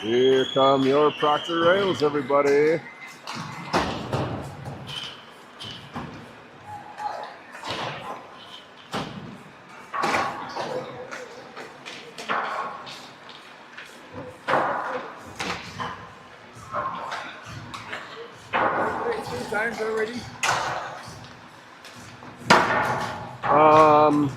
Here come your Proctor Rails, everybody. Three times already? Um,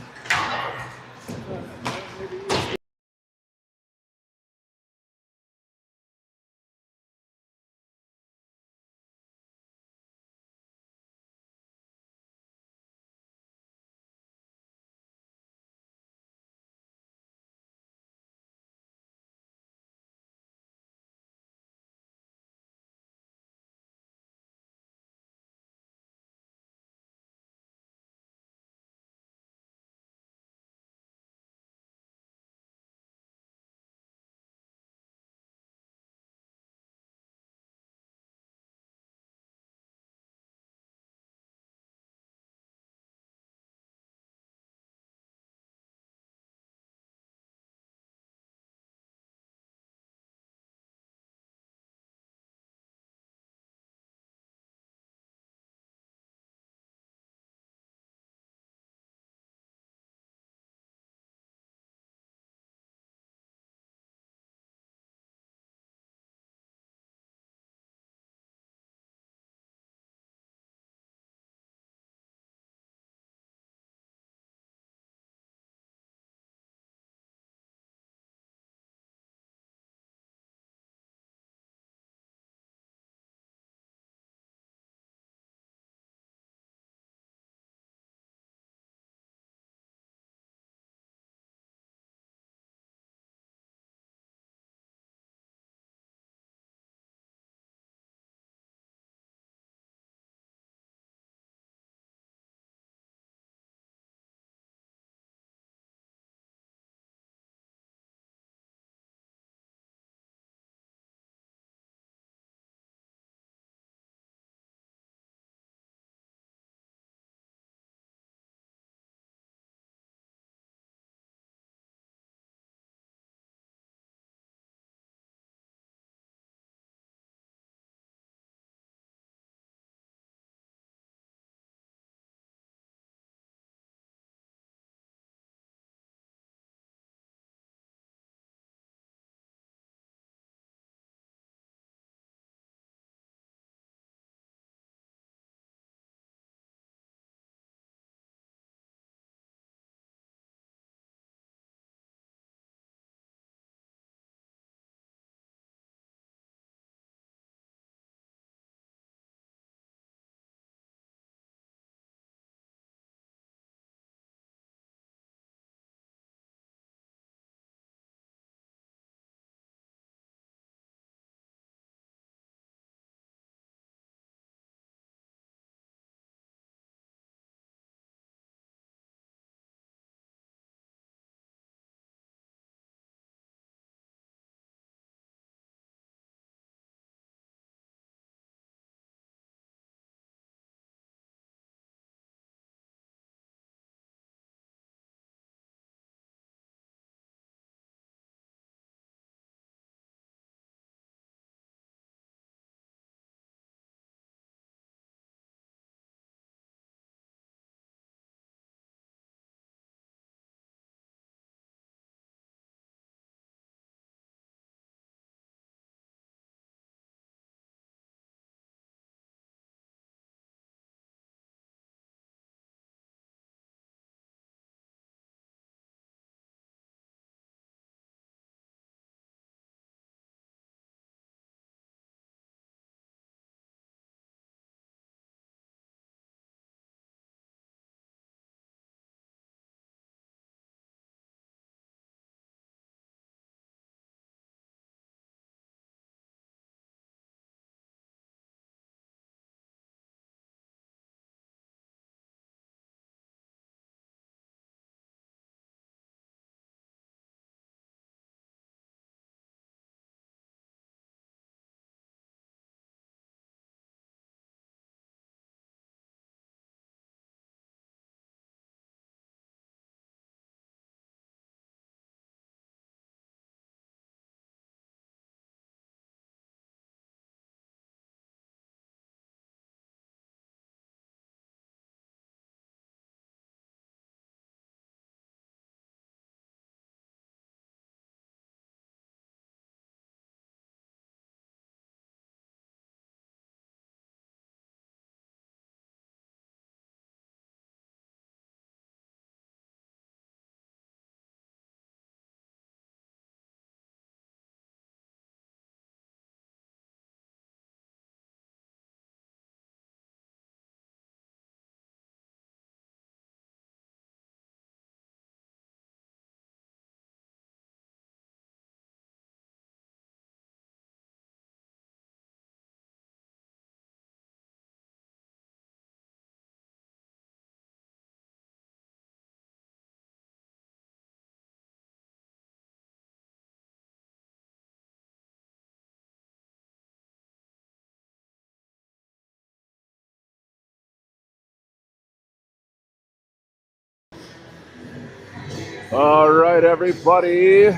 All right, everybody.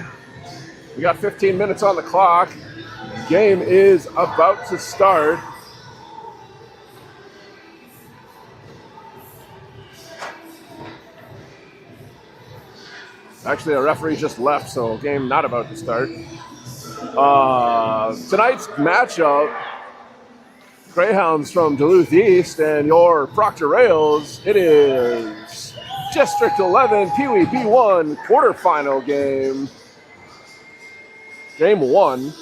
We got 15 minutes on the clock. Game is about to start. Actually, a referee just left, so game not about to start. Tonight's matchup, Greyhounds from Duluth East and your Proctor Rails. It is District 11 Pee Wee B1 quarterfinal game. Game 1.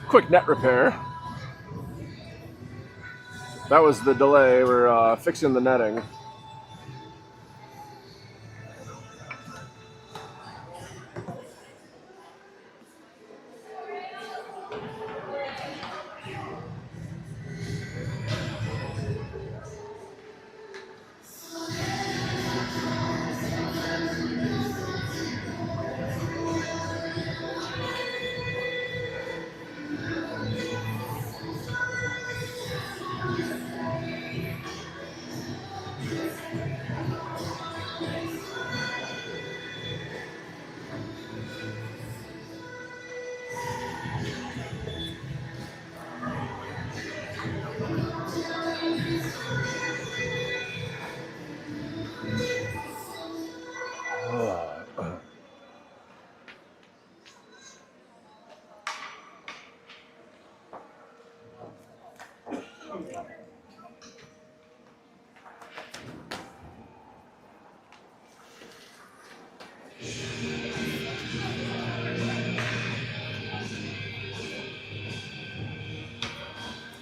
Quick net repair. That was the delay. We're fixing the netting.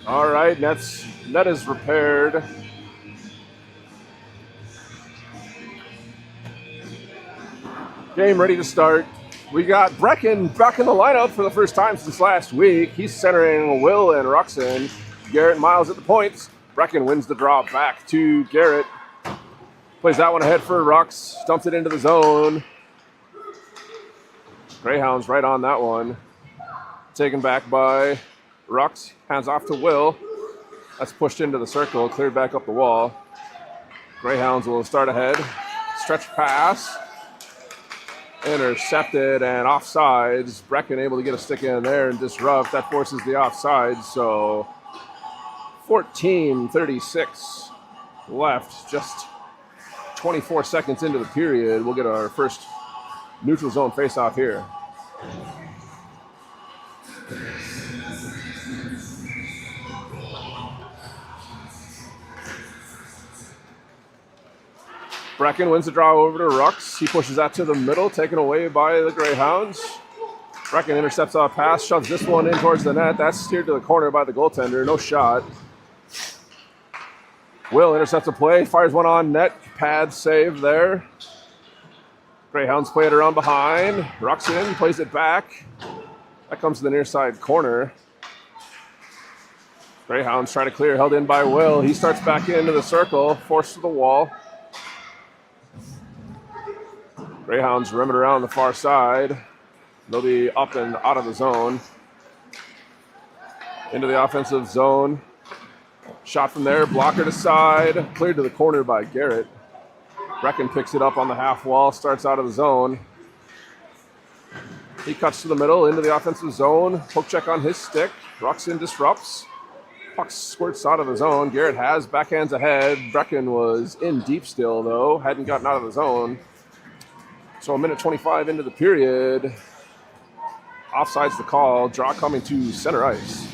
All right, net is repaired. Game ready to start. We got Brecken back in the lineup for the first time since last week. He's centering Will and Ruxin. Garrett Miles at the points. Brecken wins the draw back to Garrett. Plays that one ahead for Rux. Dumps it into the zone. Greyhounds right on that one. Taken back by Rux. Hands off to Will. That's pushed into the circle. Cleared back up the wall. Greyhounds will start ahead. Stretch pass. Intercepted and offsides. Brecken able to get a stick in there and disrupt. That forces the offsides. So 14:36 left. Just 24 seconds into the period. We'll get our first neutral zone face-off here. Brecken wins the draw over to Rux. He pushes that to the middle, taken away by the Greyhounds. Brecken intercepts a pass, shoves this one in towards the net. That's steered to the corner by the goaltender. No shot. Will intercepts a play, fires one on net. Pad save there. Greyhounds play it around behind. Ruxin plays it back. That comes to the near side corner. Greyhounds try to clear, held in by Will. He starts back into the circle, forced to the wall. Greyhounds rim it around the far side. They'll be up and out of the zone. Into the offensive zone. Shot from there, blocker to side. Cleared to the corner by Garrett. Brecken picks it up on the half wall, starts out of the zone. He cuts to the middle, into the offensive zone. Poke check on his stick. Ruxin disrupts. Puck squirts out of the zone. Garrett has backhands ahead. Brecken was in deep still, though. Hadn't gotten out of the zone. So a minute 25 into the period. Offside's the call. Draw coming to center ice.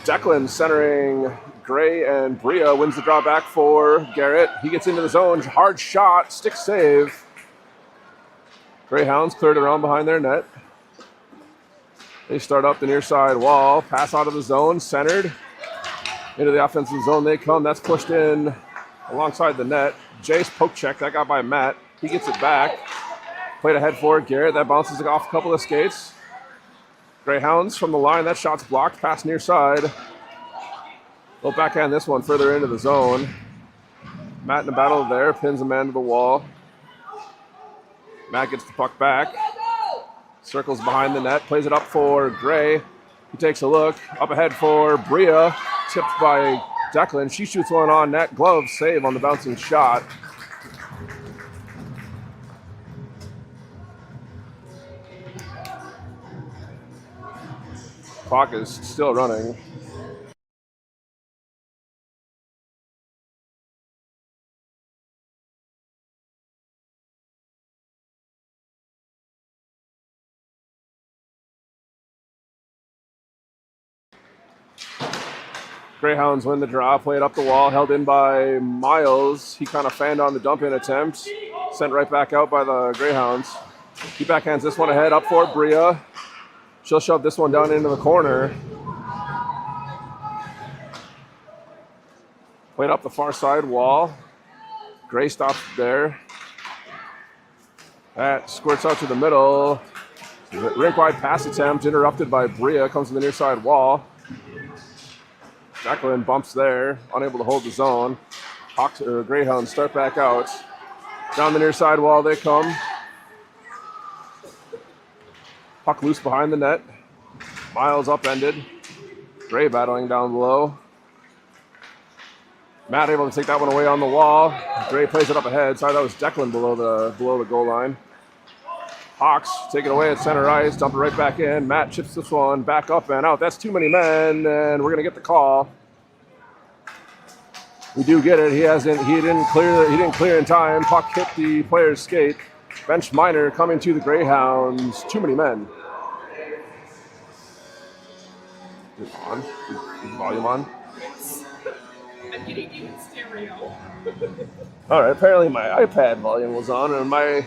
Declan centering Gray, and Bria wins the draw back for Garrett. He gets into the zone, hard shot, stick save. Greyhounds cleared around behind their net. They start up the near side wall, pass out of the zone, centered. Into the offensive zone they come. That's pushed in alongside the net. Jace poke check, that got by Matt. He gets it back. Played ahead for Garrett. That bounces off a couple of skates. Greyhounds from the line. That shot's blocked. Pass near side. They'll backhand this one further into the zone. Matt in the battle there. Pins a man to the wall. Matt gets the puck back. Circles behind the net. Plays it up for Gray. He takes a look. Up ahead for Bria. Tipped by Declan. She shoots one on net. Glove save on the bouncing shot. Clock is still running. Greyhounds win the draw, played up the wall, held in by Miles. He kind of fanned on the dump-in attempt, sent right back out by the Greyhounds. He backhands this one ahead, up for Bria. She'll shove this one down into the corner. Played up the far side wall. Gray stops there. That squirts out to the middle. Rink-wide pass attempt interrupted by Bria, comes to the near side wall. Declan bumps there, unable to hold the zone. Greyhounds start back out. Down the near side wall they come. Puck loose behind the net. Miles upended. Gray battling down below. Matt able to take that one away on the wall. Gray plays it up ahead. Sorry, that was Declan below the goal line. Hawks take it away at center ice, dump it right back in. Matt chips this one back up and out. That's too many men, and we're gonna get the call. We do get it. He didn't clear in time. Puck hit the player's skate. Bench minor coming to the Greyhounds. Too many men. Is it on? Is the volume on? I'm getting you in stereo. All right. Apparently my iPad volume was on, and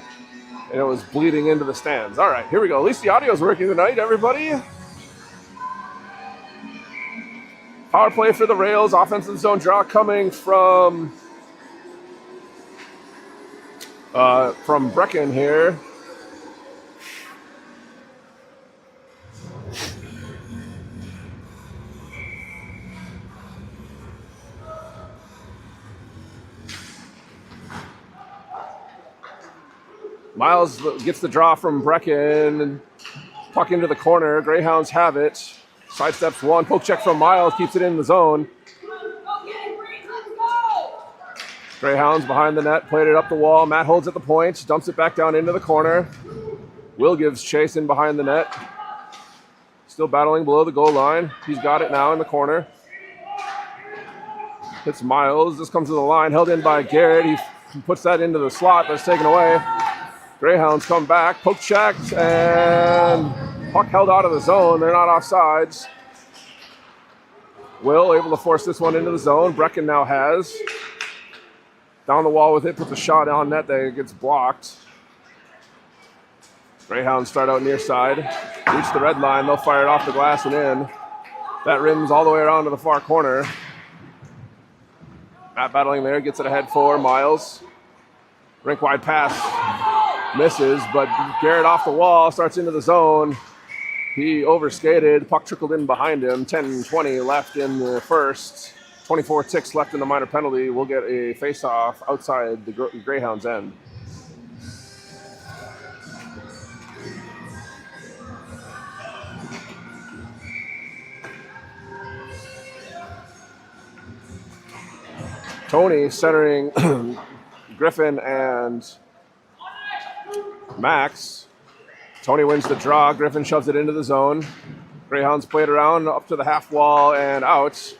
it was bleeding into the stands. All right, here we go. At least the audio's working tonight, everybody. Power play for the Rails. Offensive zone draw coming from Brecken here. Miles gets the draw from Brecken. Puck into the corner. Greyhounds have it. Sidesteps one. Poke check from Miles. Keeps it in the zone. Greyhounds behind the net. Played it up the wall. Matt holds at the point. Dumps it back down into the corner. Will gives chase in behind the net. Still battling below the goal line. He's got it now in the corner. Hits Miles. This comes to the line. Held in by Garrett. He puts that into the slot, but it's taken away. Greyhounds come back, poke checked, and puck held out of the zone. They're not offsides. Will able to force this one into the zone. Brecken now has. Down the wall with it, puts a shot on net that gets blocked. Greyhounds start out near side. Reach the red line, they'll fire it off the glass and in. That rims all the way around to the far corner. Matt battling there, gets it ahead for Miles. Rink-wide pass. Misses, but Garrett off the wall, starts into the zone. He overskated. Puck trickled in behind him. 10-20 left in the first. 24 ticks left in the minor penalty. We'll get a face-off outside the Greyhounds' end. Tony centering Griffin and Max. Tony wins the draw. Griffin shoves it into the zone. Greyhounds play it around up to the half wall and out.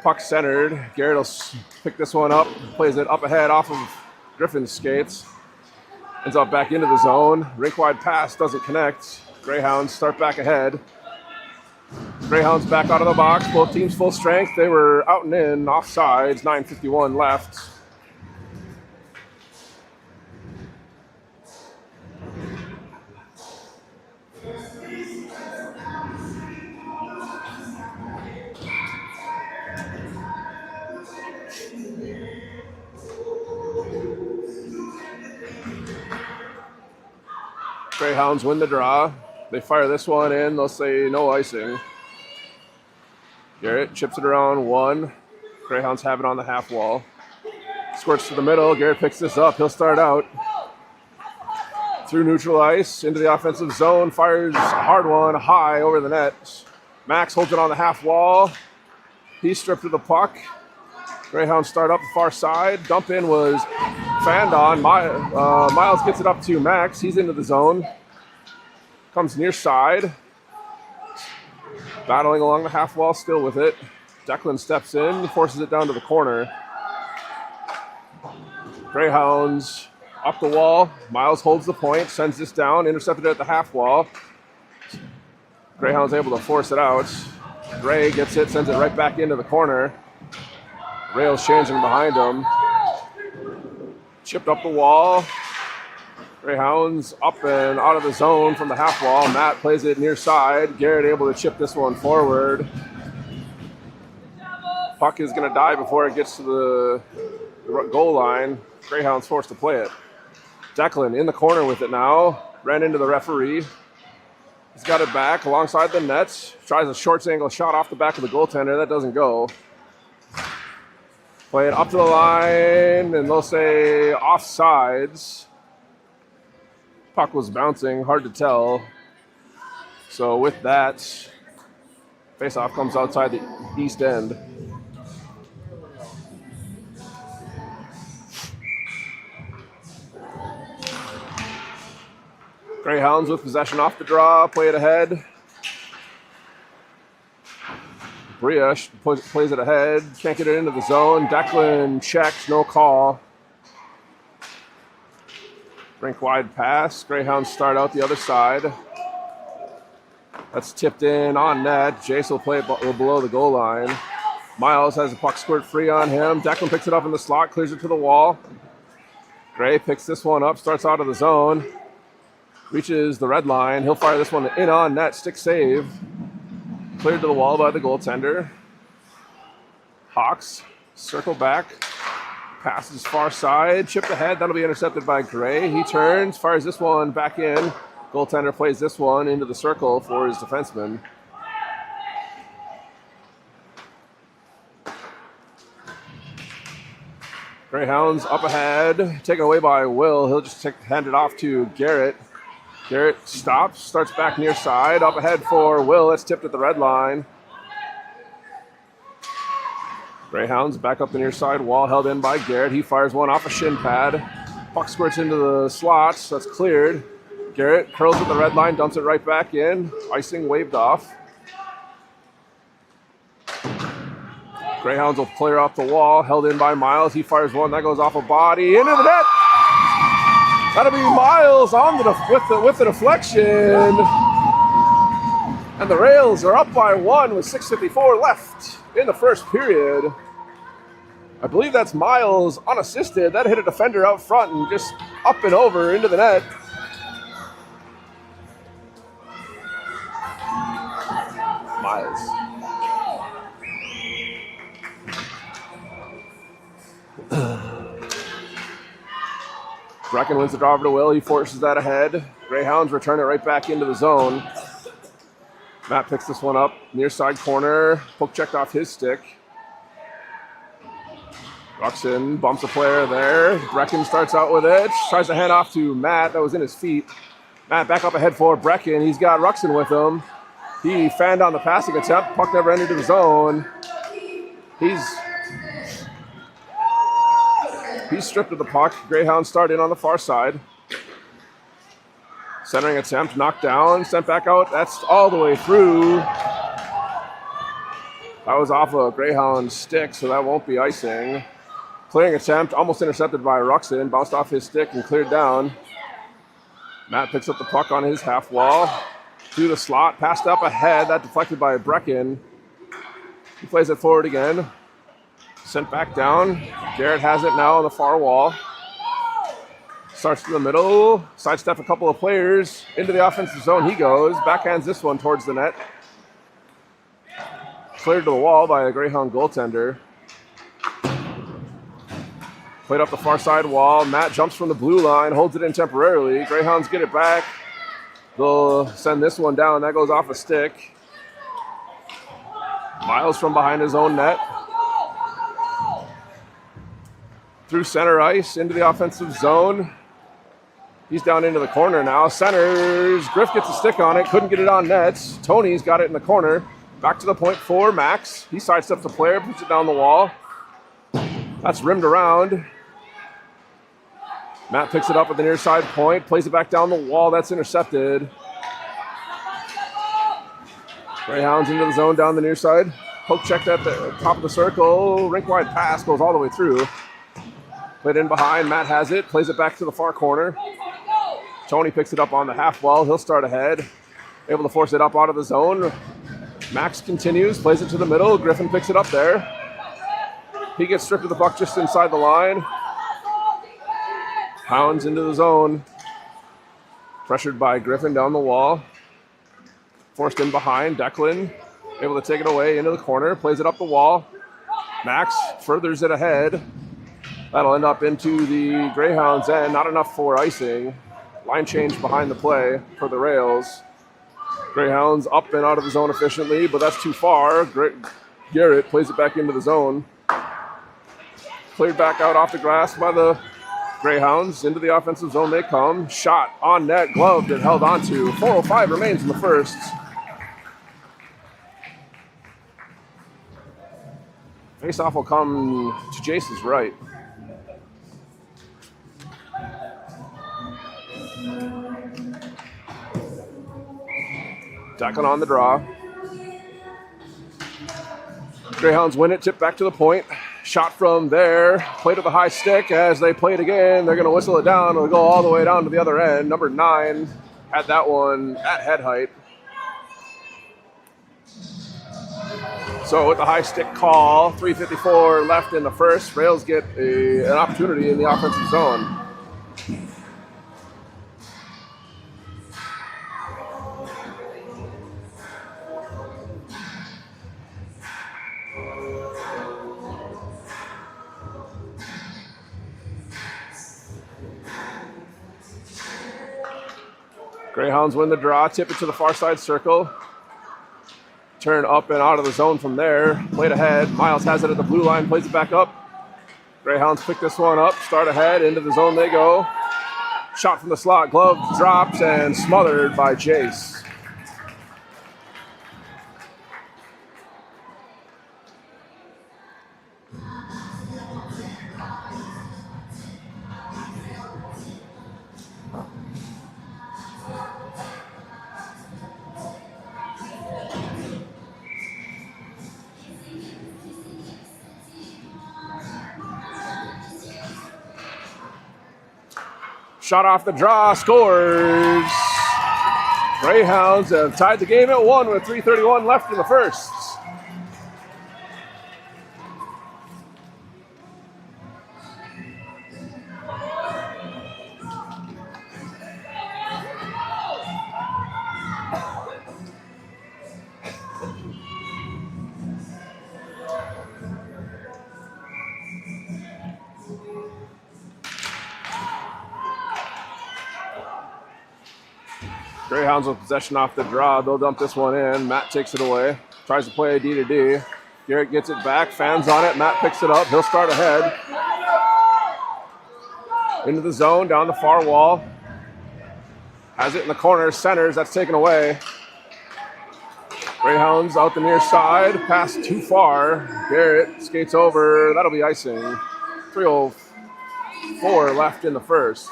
Puck centered. Garrett will pick this one up. Plays it up ahead off of Griffin's skates. Ends up back into the zone. Rink-wide pass doesn't connect. Greyhounds start back ahead. Greyhounds back out of the box. Both teams full strength. They were out and in, offsides, 9:51 left. Greyhounds win the draw. They fire this one in. They'll say no icing. Garrett chips it around one. Greyhounds have it on the half wall. Squirts to the middle. Garrett picks this up. He'll start out through neutral ice into the offensive zone. Fires a hard one high over the net. Max holds it on the half wall. He's stripped of the puck. Greyhounds start up the far side. Dump in was fanned on. Miles gets it up to Max. He's into the zone. Comes near side. Battling along the half wall, still with it. Declan steps in, forces it down to the corner. Greyhounds up the wall. Miles holds the point, sends this down, intercepted at the half wall. Greyhounds able to force it out. Gray gets it, sends it right back into the corner. Rails changing behind him. Chipped up the wall. Greyhounds up and out of the zone from the half wall. Matt plays it near side. Garrett able to chip this one forward. Puck is going to die before it gets to the goal line. Greyhounds forced to play it. Declan in the corner with it now. Ran into the referee. He's got it back alongside the nets. Tries a short angle shot off the back of the goaltender. That doesn't go. Play it up to the line, and they'll say offsides. Puck was bouncing, hard to tell. So with that, faceoff comes outside the east end. Greyhounds with possession off the draw, play it ahead. Bria plays it ahead, can't get it into the zone. Declan checks, no call. Rink wide pass. Greyhounds start out the other side. That's tipped in on net. Jace will play it below the goal line. Miles has the puck squirt free on him. Declan picks it up in the slot, clears it to the wall. Gray picks this one up, starts out of the zone. Reaches the red line. He'll fire this one in on net. Stick save. Cleared to the wall by the goaltender. Hawks circle back. Passes far side. Chipped ahead. That'll be intercepted by Gray. He turns. Fires this one back in. Goaltender plays this one into the circle for his defenseman. Greyhounds up ahead. Taken away by Will. He'll just hand it off to Garrett. Garrett stops, starts back near side. Up ahead for Will. It's tipped at the red line. Greyhounds back up the near side wall, held in by Garrett. He fires one off a shin pad. Puck squirts into the slots. That's cleared. Garrett curls at the red line, dumps it right back in. Icing waved off. Greyhounds will clear off the wall, held in by Miles. He fires one, that goes off a body, into the net. That'll be Miles on with the deflection. And the Rails are up by one with 6:54 left in the first period. I believe that's Miles unassisted. That hit a defender out front and just up and over into the net. Miles. Brecken wins the draw over to Will. He forces that ahead. Greyhounds return it right back into the zone. Matt picks this one up. Near side corner. Poke checked off his stick. Ruxin bumps a player there. Brecken starts out with it. Tries to hand off to Matt. That was in his feet. Matt back up ahead for Brecken. He's got Ruxin with him. He fanned on the passing attempt. Puck never entered the zone. He's stripped of the puck. Greyhounds start in on the far side. Centering attempt, knocked down, sent back out. That's all the way through. That was off a Greyhound stick, so that won't be icing. Clearing attempt, almost intercepted by Ruxin. Bounced off his stick and cleared down. Matt picks up the puck on his half wall. through the slot, passed up ahead. That deflected by Brecken. He plays it forward again. Sent back down. Garrett has it now on the far wall. Starts to the middle. Sidestep a couple of players. Into the offensive zone he goes. Backhands this one towards the net. Cleared to the wall by a Greyhound goaltender. Played up the far side wall. Matt jumps from the blue line, holds it in temporarily. Greyhounds get it back. They'll send this one down. That goes off a stick. Miles from behind his own net. Through center ice into the offensive zone. He's down into the corner now. Centers. Griff gets a stick on it. Couldn't get it on net. Tony's got it in the corner. Back to the point for Max. He sidesteps the player, puts it down the wall. That's rimmed around. Matt picks it up at the near side point, plays it back down the wall. That's intercepted. Greyhounds into the zone down the near side. Poke checked at the top of the circle. Rink wide pass goes all the way through. Played in behind. Matt has it, plays it back to the far corner. Tony picks it up on the half wall. He'll start ahead. Able to force it up out of the zone. Max continues, plays it to the middle. Griffin picks it up there. He gets stripped of the puck just inside the line. Pounds into the zone. Pressured by Griffin down the wall. Forced in behind. Declan able to take it away into the corner. Plays it up the wall. Max furthers it ahead. That'll end up into the Greyhounds' end. Not enough for icing. Line change behind the play for the Rails. Greyhounds up and out of the zone efficiently, but that's too far. Garrett plays it back into the zone. Cleared back out off the grass by the Greyhounds. Into the offensive zone they come. Shot on net, gloved and held onto. 4:05 remains in the first. Faceoff will come to Jace's right. Declan on the draw. Greyhounds win it, tip back to the point. Shot from there. Play to the high stick. As they play it again, they're going to whistle it down. It'll go all the way down to the other end. Number 9 had that one at head height. So with the high stick call, 3:54 left in the first. Rails get an opportunity in the offensive zone. Greyhounds win the draw, tip it to the far side circle. Turn up and out of the zone from there. Played ahead. Miles has it at the blue line, plays it back up. Greyhounds pick this one up, start ahead, into the zone they go. Shot from the slot, glove drops and smothered by Jace. Shot off the draw, scores. Greyhounds have tied the game at 1 with 3:31 left in the first. Greyhounds with possession off the draw. They'll dump this one in. Matt takes it away. Tries to play a D to D. Garrett gets it back. Fans on it. Matt picks it up. He'll start ahead. Into the zone, down the far wall. Has it in the corner. Centers. That's taken away. Greyhounds out the near side. Pass too far. Garrett skates over. That'll be icing. 3:04 left in the first.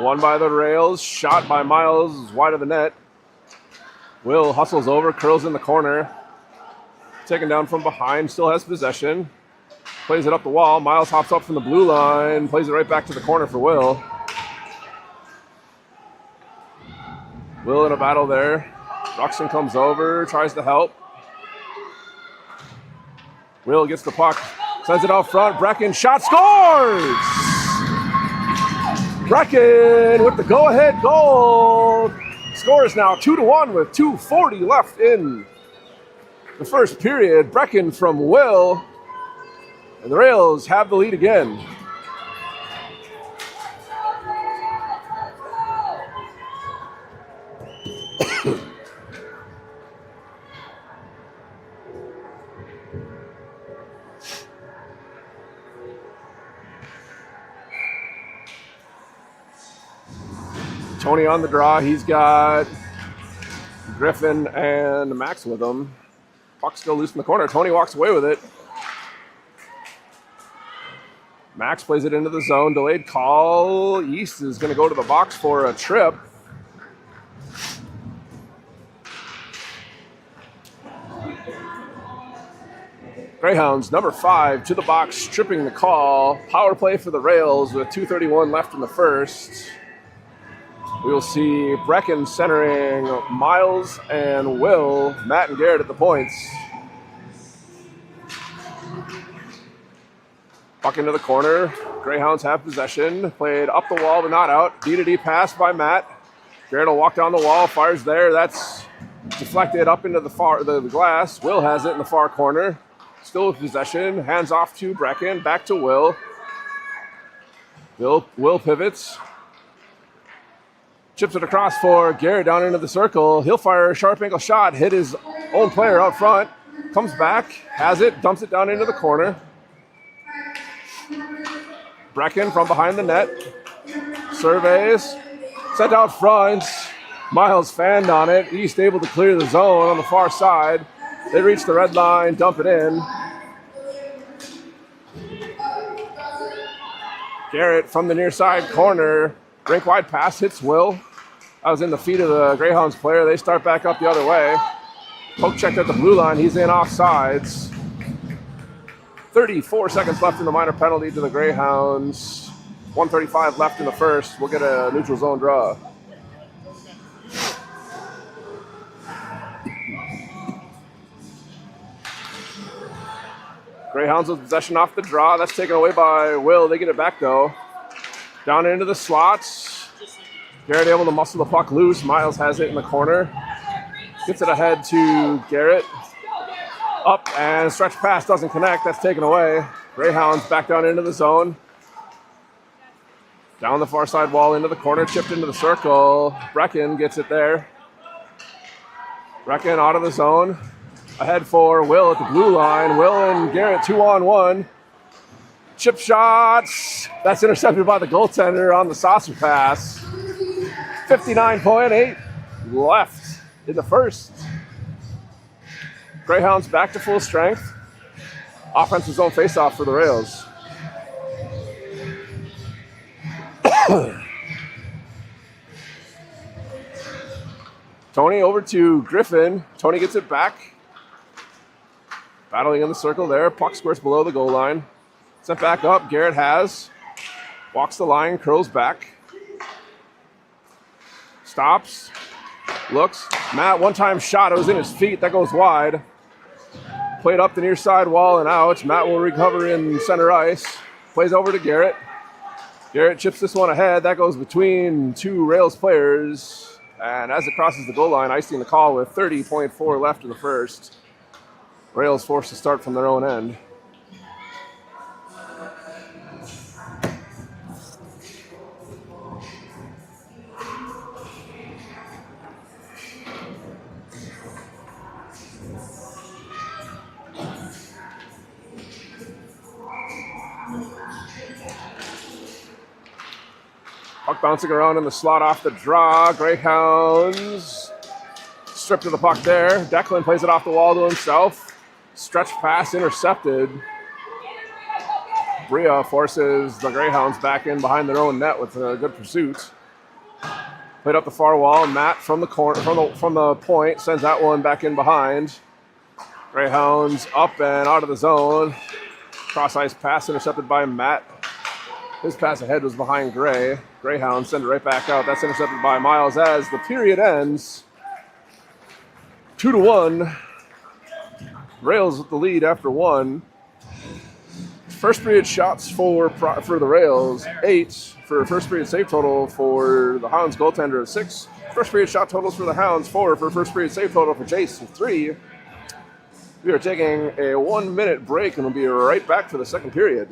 Won by the Rails. Shot by Miles wide of the net. Will hustles over, curls in the corner. Taken down from behind, still has possession. Plays it up the wall. Miles hops up from the blue line, plays it right back to the corner for Will. Will in a battle there. Ruxin comes over, tries to help. Will gets the puck, sends it out front. Brecken, shot, scores! Brecken with the go-ahead goal. Scores now 2-1 with 2:40 left in the first period. Brecken from Will. And the Rails have the lead again. Tony on the draw. He's got Griffin and Max with him. Puck still loose in the corner. Tony walks away with it. Max plays it into the zone. Delayed call. East is going to go to the box for a trip. Greyhounds, number 5, to the box, tripping the call. Power play for the Rails with 2:31 left in the first. We will see Brecken centering Miles and Will. Matt and Garrett at the points. Puck into the corner. Greyhounds have possession. Played up the wall but not out. D-to-D pass by Matt. Garrett will walk down the wall. Fires there. That's deflected up into the glass. Will has it in the far corner. Still with possession. Hands off to Brecken. Back to Will. Will pivots. Chips it across for Garrett down into the circle. He'll fire a sharp ankle shot. Hit his own player out front. Comes back. Has it. Dumps it down into the corner. Brecken from behind the net. Surveys. Sent out front. Miles fanned on it. East able to clear the zone on the far side. They reach the red line. Dump it in. Garrett from the near side corner. Rink wide pass hits Will. That was in the feet of the Greyhounds player. They start back up the other way. Poke checked at the blue line. He's in offsides. 34 seconds left in the minor penalty to the Greyhounds. 1:35 left in the first. We'll get a neutral zone draw. Greyhounds with possession off the draw. That's taken away by Will. They get it back though. Down into the slots. Garrett able to muscle the puck loose. Miles has it in the corner. Gets it ahead to Garrett. Up and stretch pass doesn't connect. That's taken away. Greyhounds back down into the zone. Down the far side wall into the corner. Chipped into the circle. Brecken gets it there. Brecken out of the zone. Ahead for Will at the blue line. Will and Garrett 2-on-1. Chip shots. That's intercepted by the goaltender on the saucer pass. 59.8 left in the first. Greyhounds back to full strength. Offensive zone faceoff for the Rails. Tony over to Griffin. Tony gets it back. Battling in the circle there. Puck squirts below the goal line. Sent back up. Garrett has. Walks the line, curls back. Stops. Looks. Matt, one-time shot. It was in his feet. That goes wide. Played up the near side wall and out. Matt will recover in center ice. Plays over to Garrett. Garrett chips this one ahead. That goes between two Rails players. And as it crosses the goal line, icing the call with 30.4 left in the first. Rails forced to start from their own end. Puck bouncing around in the slot off the draw. Greyhounds stripped of the puck there. Declan plays it off the wall to himself. Stretch pass intercepted. Bria forces the Greyhounds back in behind their own net with a good pursuit. Played up the far wall. Matt from the corner, from the point, sends that one back in behind. Greyhounds up and out of the zone. Cross ice pass intercepted by Matt. His pass ahead was behind Gray. Greyhounds send it right back out. That's intercepted by Miles as the period ends. 2-1. Rails with the lead after one. First period shots for the Rails, 8 for first period save total for the Hounds goaltender of 6. First period shot totals for the Hounds, 4 for first period save total for Jace, 3. We are taking a 1-minute break and we'll be right back for the second period.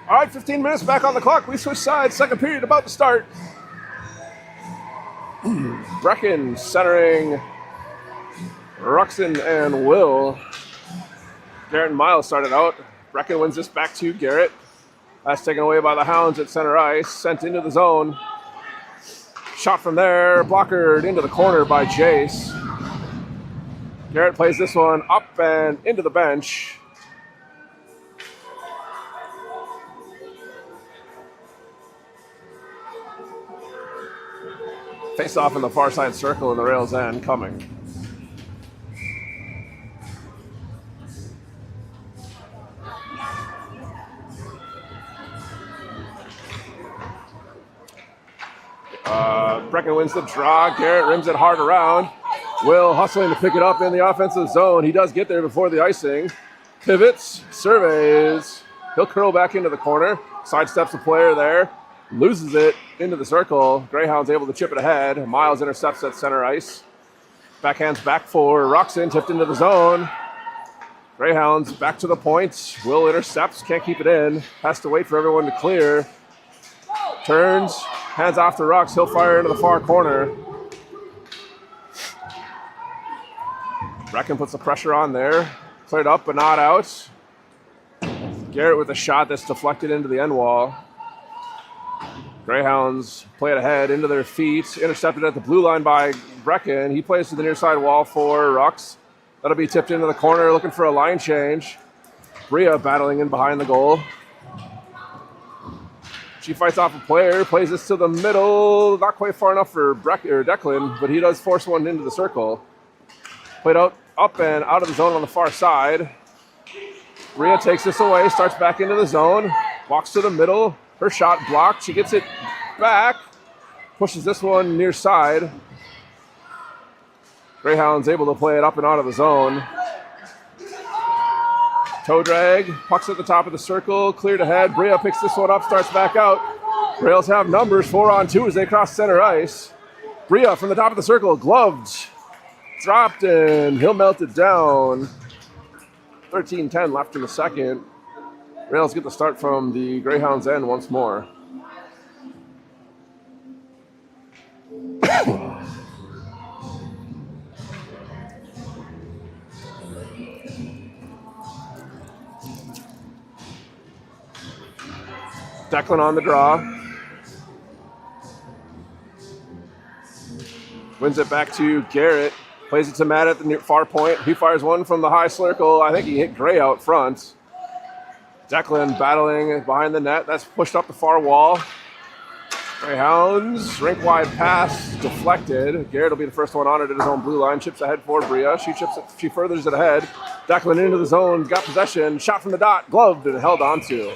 All right, 15 minutes back on the clock. We switch sides. Second period about to start. Brecken centering Ruxin and Will. Garrett and Miles started out. Brecken wins this back to Garrett. That's taken away by the Hounds at center ice. Sent into the zone. Shot from there. Blockered into the corner by Jace. Garrett plays this one up and into the bench. Face off in the far side circle in the Rails end coming. Brecken wins the draw. Garrett rims it hard around. Will hustling to pick it up in the offensive zone. He does get there before the icing. Pivots, surveys. He'll curl back into the corner. Sidesteps the player there. Loses it into the circle. Greyhound's able to chip it ahead. Miles intercepts at center ice. Backhands back for Ruxin, tipped into the zone. Greyhounds back to the point. Will intercepts, can't keep it in. Has to wait for everyone to clear. Turns, hands off to Rux. He'll fire into the far corner. Brecken puts the pressure on there. Cleared up but not out. Garrett with a shot that's deflected into the end wall. Greyhounds play it ahead into their feet. Intercepted at the blue line by Brecken. He plays to the near side wall for Rux. That'll be tipped into the corner, looking for a line change. Bria battling in behind the goal. She fights off a player, plays this to the middle. Not quite far enough for Declan, but he does force one into the circle. Played out up and out of the zone on the far side. Bria takes this away, starts back into the zone. Walks to the middle. Her shot blocked. She gets it back. Pushes this one near side. Greyhound's able to play it up and out of the zone. Toe drag. Puck's at the top of the circle. Cleared ahead. Bria picks this one up. Starts back out. Rails have numbers 4-on-2 as they cross center ice. Bria from the top of the circle. Gloved. Dropped and he'll melt it down. 13-10 left in the second. Rails get the start from the Greyhounds end once more. Declan on the draw. Wins it back to Garrett. Plays it to Matt at the near far point. He fires one from the high circle. I think he hit Gray out front. Declan battling behind the net. That's pushed up the far wall. Greyhounds, rink wide pass deflected. Garrett will be the first one on it at his own blue line. Chips ahead for Bria. She furthers it ahead. Declan into the zone, got possession. Shot from the dot, gloved and held onto.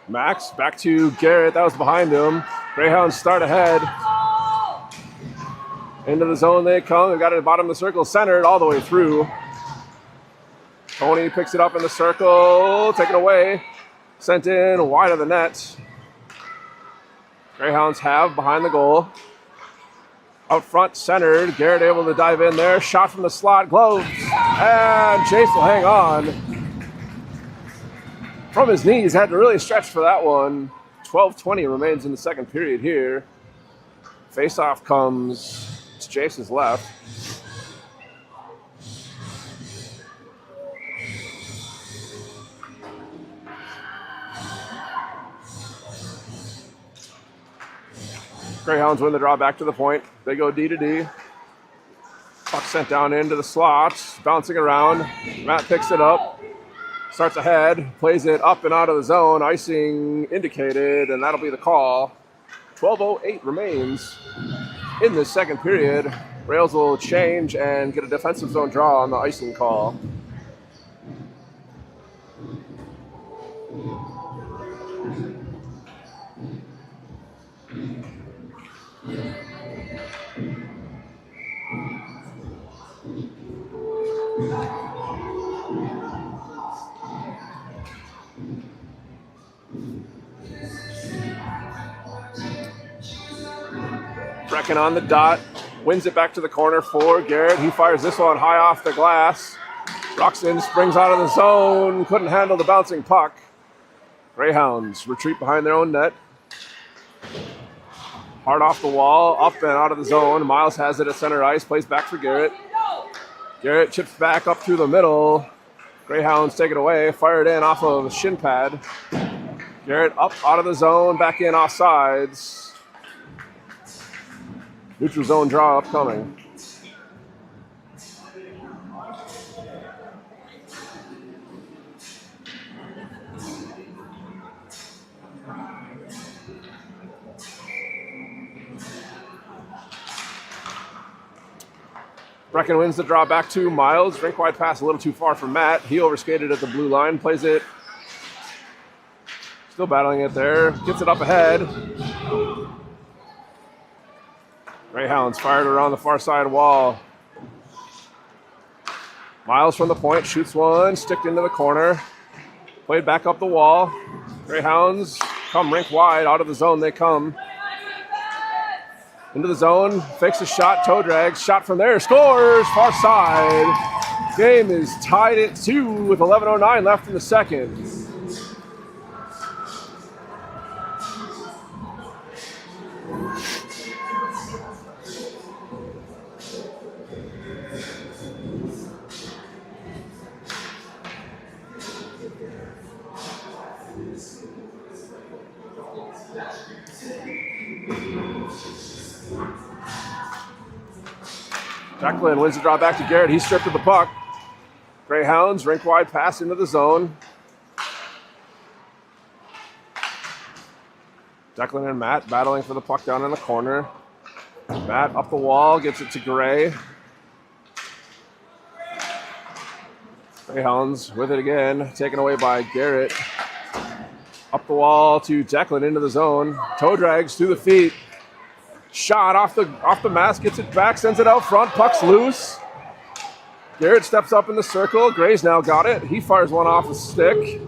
Max back to Garrett. That was behind him. Greyhounds start ahead. Into the zone they come. They got it at the bottom of the circle, centered all the way through. Tony picks it up in the circle, taken away. Sent in wide of the net. Greyhounds have behind the goal. Out front, centered. Garrett able to dive in there. Shot from the slot, gloves. And Chase will hang on. From his knees, had to really stretch for that one. 12:20 remains in the second period here. Face-off comes to Chase's left. Greyhounds win the draw back to the point. They go D to D. Puck sent down into the slot, bouncing around. Matt picks it up. Starts ahead, plays it up and out of the zone, icing indicated, and that'll be the call. 12:08 remains in this second period. Rails will change and get a defensive zone draw on the icing call. Brecken on the dot, wins it back to the corner for Garrett. He fires this one high off the glass. Roxon springs out of the zone, couldn't handle the bouncing puck. Greyhounds retreat behind their own net. Hard off the wall, up and out of the zone. Miles has it at center ice, plays back for Garrett. Garrett chips back up through the middle. Greyhounds take it away, fired in off of a shin pad. Garrett up out of the zone, back in off sides. Neutral zone draw upcoming. Brecken wins the draw back to Miles. Rink wide pass a little too far for Matt. He overskated at the blue line, plays it. Still battling it there. Gets it up ahead. Greyhounds fired around the far side wall. Miles from the point, shoots one, sticked into the corner. Played back up the wall. Greyhounds come rink wide, out of the zone they come. Into the zone, fakes a shot, toe drags, shot from there, scores, far side. Game is tied at 2 with 11:09 left in the second. Declan wins the draw back to Garrett. He stripped of the puck. Greyhounds, rink wide pass into the zone. Declan and Matt battling for the puck down in the corner. Matt up the wall, gets it to Gray. Greyhounds with it again, taken away by Garrett. Up the wall to Declan into the zone. Toe drags through the feet. Shot off the mask, gets it back, sends it out front, puck's loose. Garrett steps up in the circle. Gray's now got it. He fires one off the stick.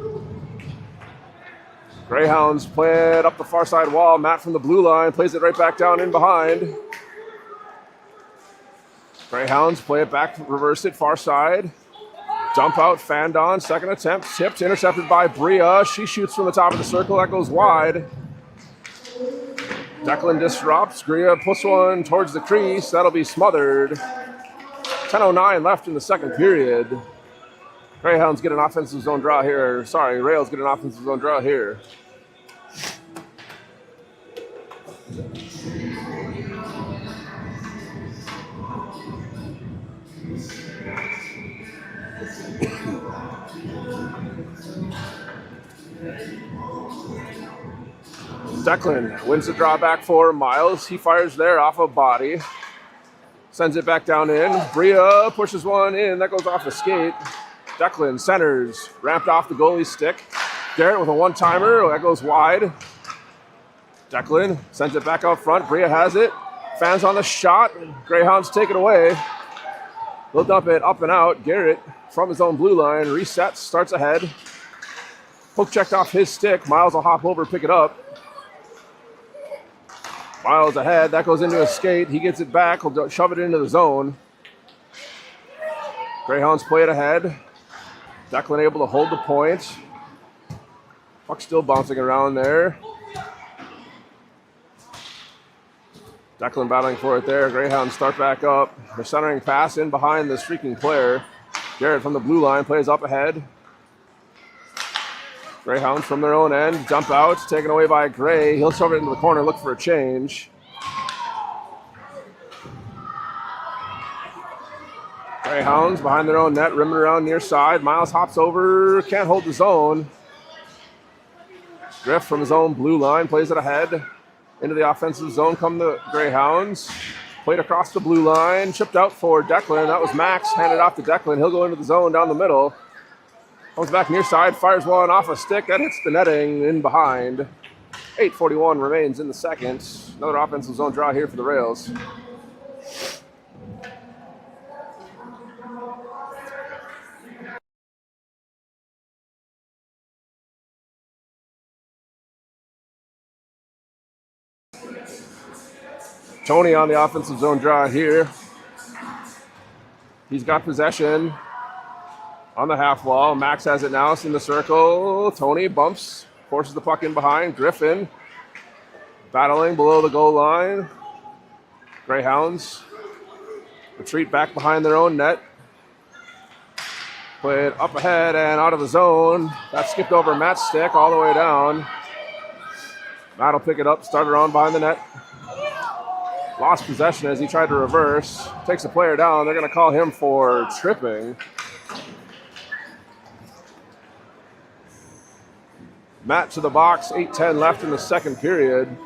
Greyhounds play it up the far side wall. Matt from the blue line plays it right back down in behind. Greyhounds play it back, reverse it far side. Dump out, fanned on, second attempt, tipped, intercepted by Bria. She shoots from the top of the circle, that goes wide. Declan disrupts, Bria puts one towards the crease, that'll be smothered. 10:09 left in the second period. Greyhounds get an offensive zone draw here. Sorry, Rails get an offensive zone draw here. Declan wins the draw back for Miles. He fires there off a body. Sends it back down in. Bria pushes one in. That goes off the skate. Declan centers. Ramped off the goalie's stick. Garrett with a one-timer. That goes wide. Declan sends it back out front. Bria has it. Fans on the shot. Greyhounds take it away. They'll dump it up and out. Garrett from his own blue line resets. Starts ahead. Poke checked off his stick. Miles will hop over, pick it up. Miles ahead. That goes into a skate. He gets it back. He'll shove it into the zone. Greyhounds play it ahead. Declan able to hold the point. Puck still bouncing around there. Declan battling for it there. Greyhounds start back up. They're centering pass in behind the streaking player. Garrett from the blue line plays up ahead. Greyhounds from their own end, jump out, taken away by Gray. He'll shove it into the corner, look for a change. Greyhounds behind their own net, rimming around near side. Miles hops over, can't hold the zone. Griff from his own blue line plays it ahead. Into the offensive zone come the Greyhounds. Played across the blue line, chipped out for Declan. That was Max, handed off to Declan. He'll go into the zone down the middle. Comes back near side, fires one off a stick. That hits the netting in behind. 8:41 remains in the second. Another offensive zone draw here for the Rails. Tony on the offensive zone draw here. He's got possession on the half wall. Max has it now. It's in the circle. Tony bumps, forces the puck in behind. Griffin battling below the goal line. Greyhounds retreat back behind their own net. Play it up ahead and out of the zone. That skipped over Matt's stick all the way down. Matt will pick it up, start around behind the net. Lost possession as he tried to reverse. Takes a player down. They're going to call him for tripping. Matt to the box, 8:10 left in the second period.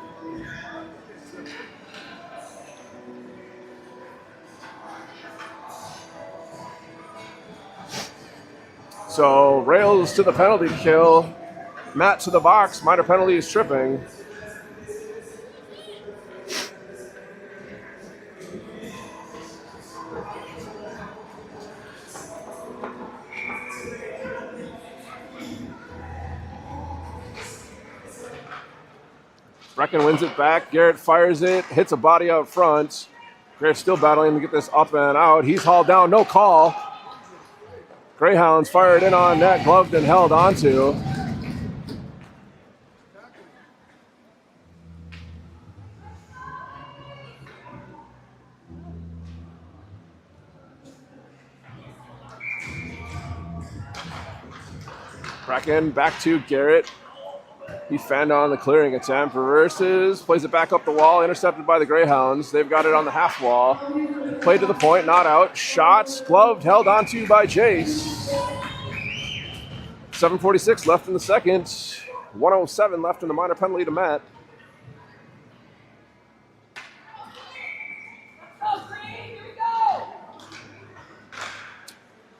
So Rails to the penalty kill. Matt to the box, minor penalty is tripping. Brecken wins it back. Garrett fires it, hits a body out front. Garrett's still battling to get this up and out. He's hauled down, no call. Greyhounds fired in on net, gloved and held onto. Brecken back to Garrett. He fanned on the clearing attempt, reverses, plays it back up the wall, intercepted by the Greyhounds. They've got it on the half wall. Played to the point, not out. Shots, gloved, held onto by Chase. 7:46 left in the second. 1:07 left in the minor penalty to Matt.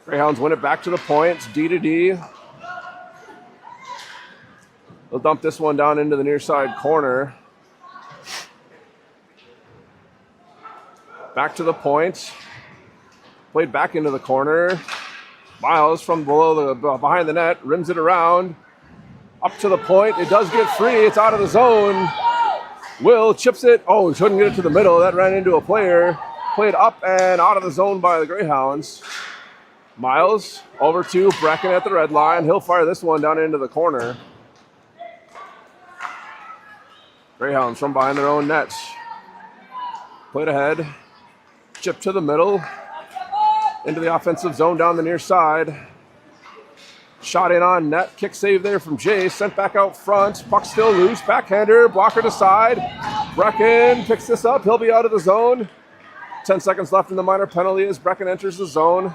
Greyhounds win it back to the point. It's D-to-D. They'll dump this one down into the near side corner. Back to the point. Played back into the corner. Miles from below behind the net, rims it around. Up to the point. It does get free. It's out of the zone. Will chips it. Oh, he couldn't get it to the middle. That ran into a player. Played up and out of the zone by the Greyhounds. Miles over to Brecken at the red line. He'll fire this one down into the corner. Greyhounds from behind their own nets. Played ahead. Chip to the middle. Into the offensive zone down the near side. Shot in on net. Kick save there from Jay. Sent back out front. Puck still loose. Backhander. Blocker to side. Brecken picks this up. He'll be out of the zone. 10 seconds left in the minor penalty as Brecken enters the zone.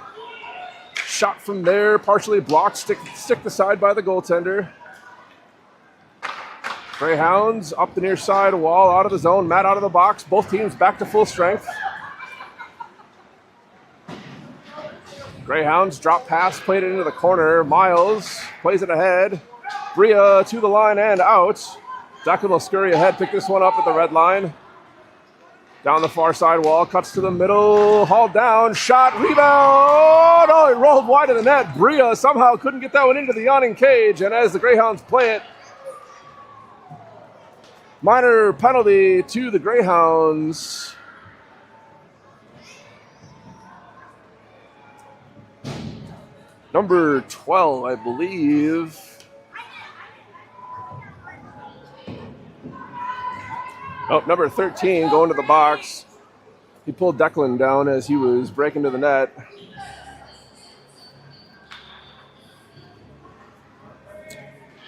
Shot from there. Partially blocked. Stick to side by the goaltender. Greyhounds up the near side wall. Out of the zone. Matt out of the box. Both teams back to full strength. Greyhounds drop pass, played it into the corner. Miles plays it ahead. Bria to the line and out. Declan will scurry ahead, pick this one up at the red line. Down the far side wall, cuts to the middle, hauled down, shot, rebound. Oh, it rolled wide of the net. Bria somehow couldn't get that one into the yawning cage, and as the Greyhounds play it, minor penalty to the Greyhounds. Number 12, I believe. Oh, number 13 going to the box. He pulled Declan down as he was breaking to the net.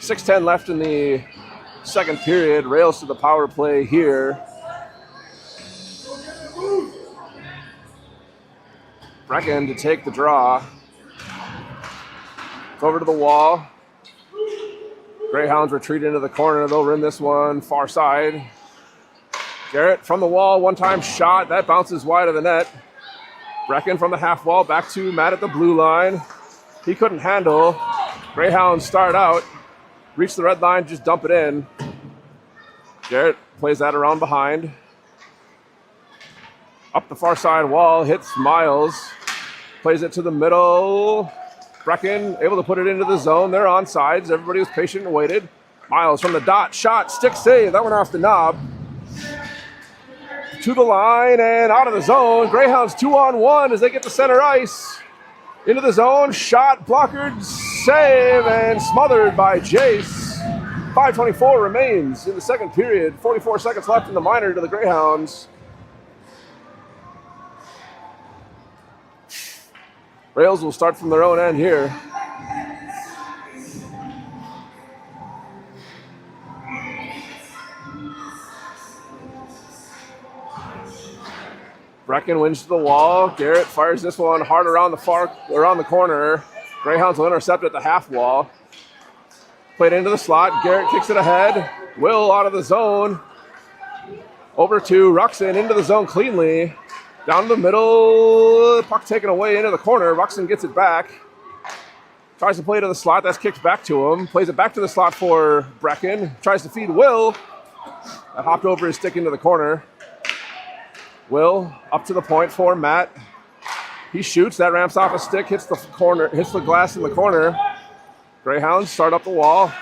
.6:10 left in the second period. Rails to the power play here. Brecken to take the draw. Over to the wall. Greyhounds retreat into the corner. They'll rim this one far side. Garrett from the wall, one-time shot. That bounces wide of the net. Brecken from the half wall, back to Matt at the blue line. He couldn't handle. Greyhounds start out. Reach the red line, just dump it in. Garrett plays that around behind. Up the far side wall, hits Miles. Plays it to the middle. Brecken able to put it into the zone. They're on sides. Everybody was patient and waited. Miles from the dot. Shot. Stick save. That went off the knob. To the line and out of the zone. Greyhounds 2-on-1 as they get to center ice. Into the zone. Shot. Blockered. Save. And smothered by Jace. 5:24 remains in the second period. 44 seconds left in the minor to the Greyhounds. Rails will start from their own end here. Brecken wins to the wall. Garrett fires this one hard around the corner. Greyhounds will intercept at the half wall. Played into the slot. Garrett kicks it ahead. Will out of the zone. Over to Ruxin into the zone cleanly. Down the middle, puck taken away into the corner. Ruxin gets it back. Tries to play to the slot. That's kicked back to him. Plays it back to the slot for Brecken. Tries to feed Will. That hopped over his stick into the corner. Will up to the point for Matt. He shoots. That ramps off a stick. Hits the corner. Hits the glass in the corner. Greyhounds start up the wall.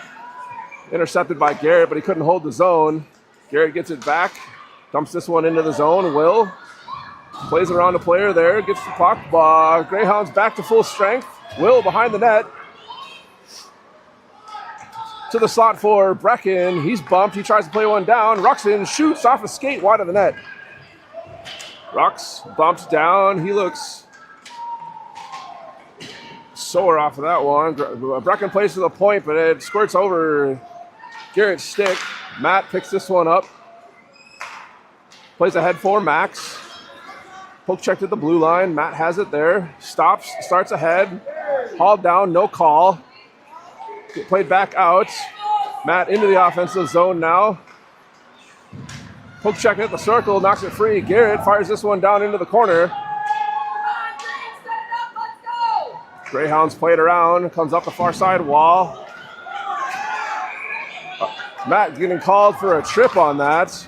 Intercepted by Garrett, but he couldn't hold the zone. Garrett gets it back. Dumps this one into the zone. Will plays around a player there, gets the puck. Greyhounds back to full strength. Will behind the net. To the slot for Brecken. He's bumped. He tries to play one down. Ruxin shoots off a skate wide of the net. Rux bumps down. He looks sore off of that one. Brecken plays to the point, but it squirts over Garrett's stick. Matt picks this one up. Plays ahead for Max. Poke checked at the blue line. Matt has it there. Stops, starts ahead. Hauled down, no call. Played back out. Matt into the offensive zone now. Poke check at the circle, knocks it free. Garrett fires this one down into the corner. Greyhounds play it around. Comes up the far side wall. Matt getting called for a trip on that.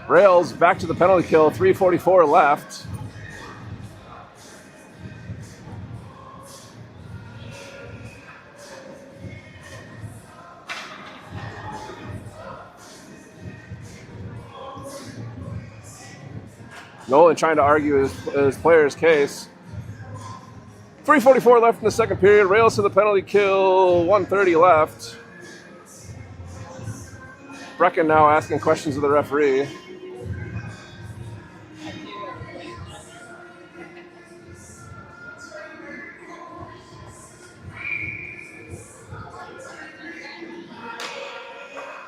Rails back to the penalty kill, 3:44 left. Nolan trying to argue his player's case. 3:44 left in the second period. Rails to the penalty kill. 1:30 left. Brecken now asking questions of the referee.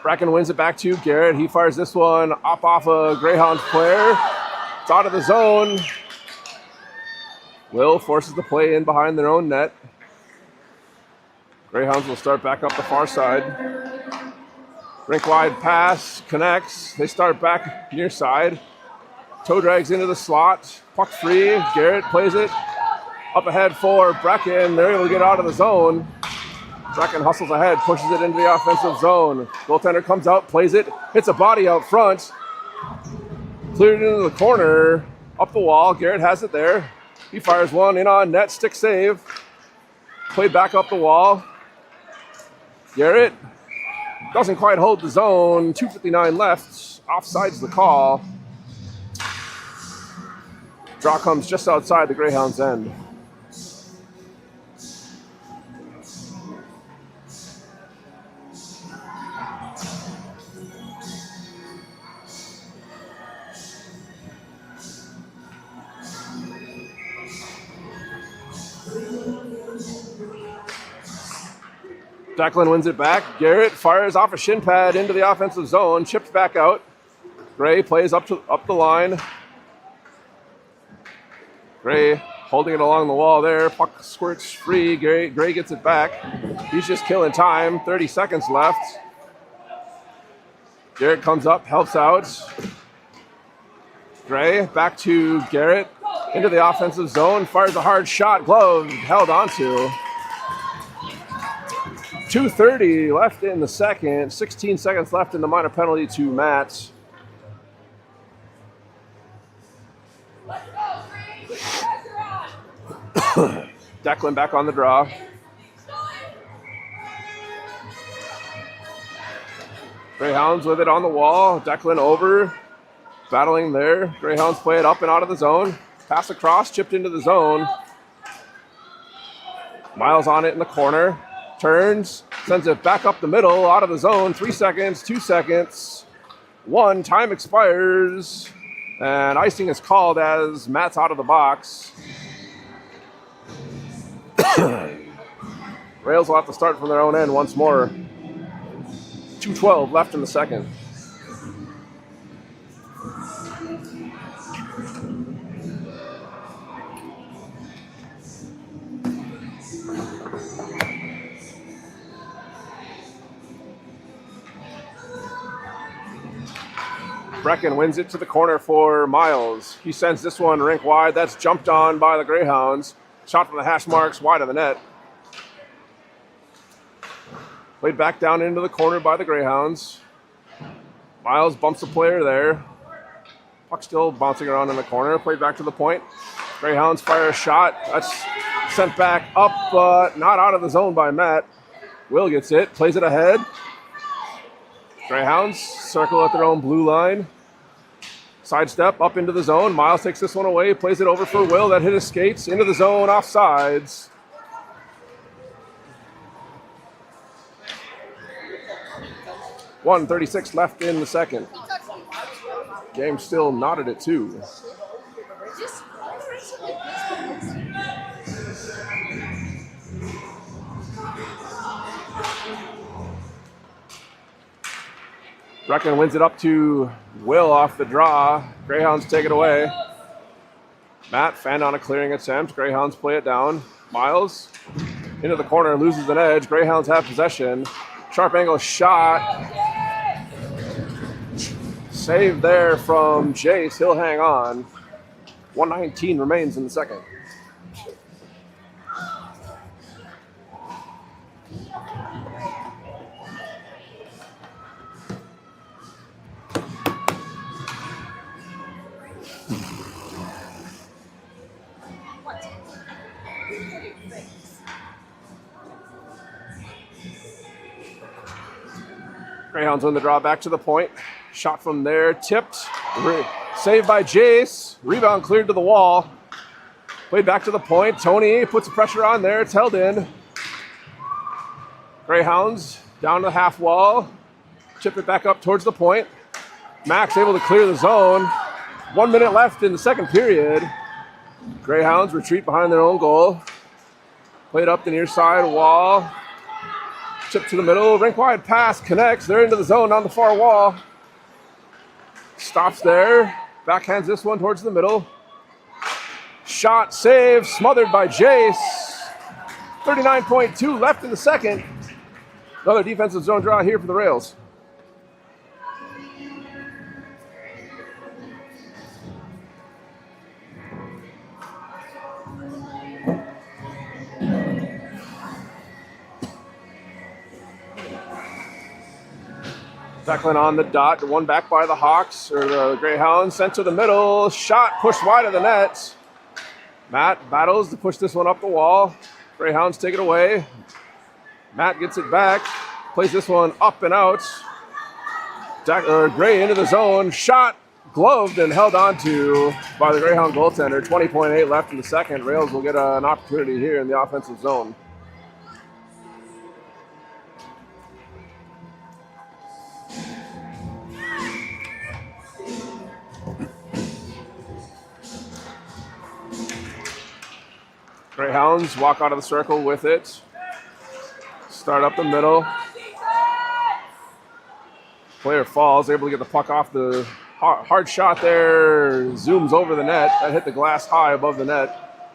Brecken wins it back to Garrett. He fires this one up off a Greyhounds player. It's out of the zone. Will forces the play in behind their own net. Greyhounds will start back up the far side. Rink wide pass connects. They start back near side. Toe drags into the slot. Puck free. Garrett plays it up ahead for Brecken. They're able to get out of the zone. Brecken hustles ahead, pushes it into the offensive zone. Goaltender comes out, plays it, hits a body out front. Cleared into the corner, up the wall. Garrett has it there. He fires one in on net, stick save. Played back up the wall. Garrett doesn't quite hold the zone. 2:59 left. Offside's the call. Draw comes just outside the Greyhounds' end. Declan wins it back. Garrett fires off a shin pad into the offensive zone. Chipped back out. Gray plays up the line. Gray holding it along the wall there. Puck squirts free. Gray gets it back. He's just killing time. 30 seconds left. Garrett comes up, helps out. Gray back to Garrett. Into the offensive zone. Fires a hard shot. Glove held onto. 2:30 left in the second. 16 seconds left in the minor penalty to Matt. Declan back on the draw. Greyhounds with it on the wall. Declan over. Battling there. Greyhounds play it up and out of the zone. Pass across, chipped into the zone. Miles on it in the corner. Turns, sends it back up the middle, out of the zone. 3 seconds, 2 seconds. 1, time expires. And icing is called as Matt's out of the box. Rails will have to start from their own end once more. 2:12 left in the second. Brecken wins it to the corner for Miles. He sends this one rink wide. That's jumped on by the Greyhounds. Shot from the hash marks, wide of the net. Played back down into the corner by the Greyhounds. Miles bumps the player there. Puck still bouncing around in the corner. Played back to the point. Greyhounds fire a shot. That's sent back up, but not out of the zone by Matt. Will gets it, plays it ahead. Greyhounds circle at their own blue line. Sidestep up into the zone. Miles takes this one away, plays it over for Will. That hit his skates into the zone, offsides. .136 left in the second. Game still knotted at 2. Brecken wins it up to Will off the draw. Greyhounds take it away. Matt fanned on a clearing attempt. Greyhounds play it down. Miles into the corner, loses an edge. Greyhounds have possession. Sharp angle shot. Save there from Jace. He'll hang on. 1:19 remains in the second. Greyhounds win the draw back to the point. Shot from there, tipped. Saved by Jace. Rebound cleared to the wall. Played back to the point. Tony puts the pressure on there. It's held in. Greyhounds down to the half wall. Chip it back up towards the point. Max able to clear the zone. 1 minute left in the second period. Greyhounds retreat behind their own goal. Played up the near side wall. Chip to the middle. Rink wide pass connects. They're into the zone on the far wall. Stops there. Backhands this one towards the middle. Shot saved. Smothered by Jace. 39.2 left in the second. Another defensive zone draw here for the Rails. Declan on the dot, one back by the Hawks, or the Greyhounds, sent to the middle, shot pushed wide of the net. Matt battles to push this one up the wall. Greyhounds take it away. Matt gets it back, plays this one up and out. Gray into the zone, shot gloved and held onto by the Greyhound goaltender. 20.8 left in the second. Rails will get an opportunity here in the offensive zone. Greyhounds walk out of the circle with it. Start up the middle. Player falls, able to get the puck off the hard shot there. Zooms over the net. That hit the glass high above the net.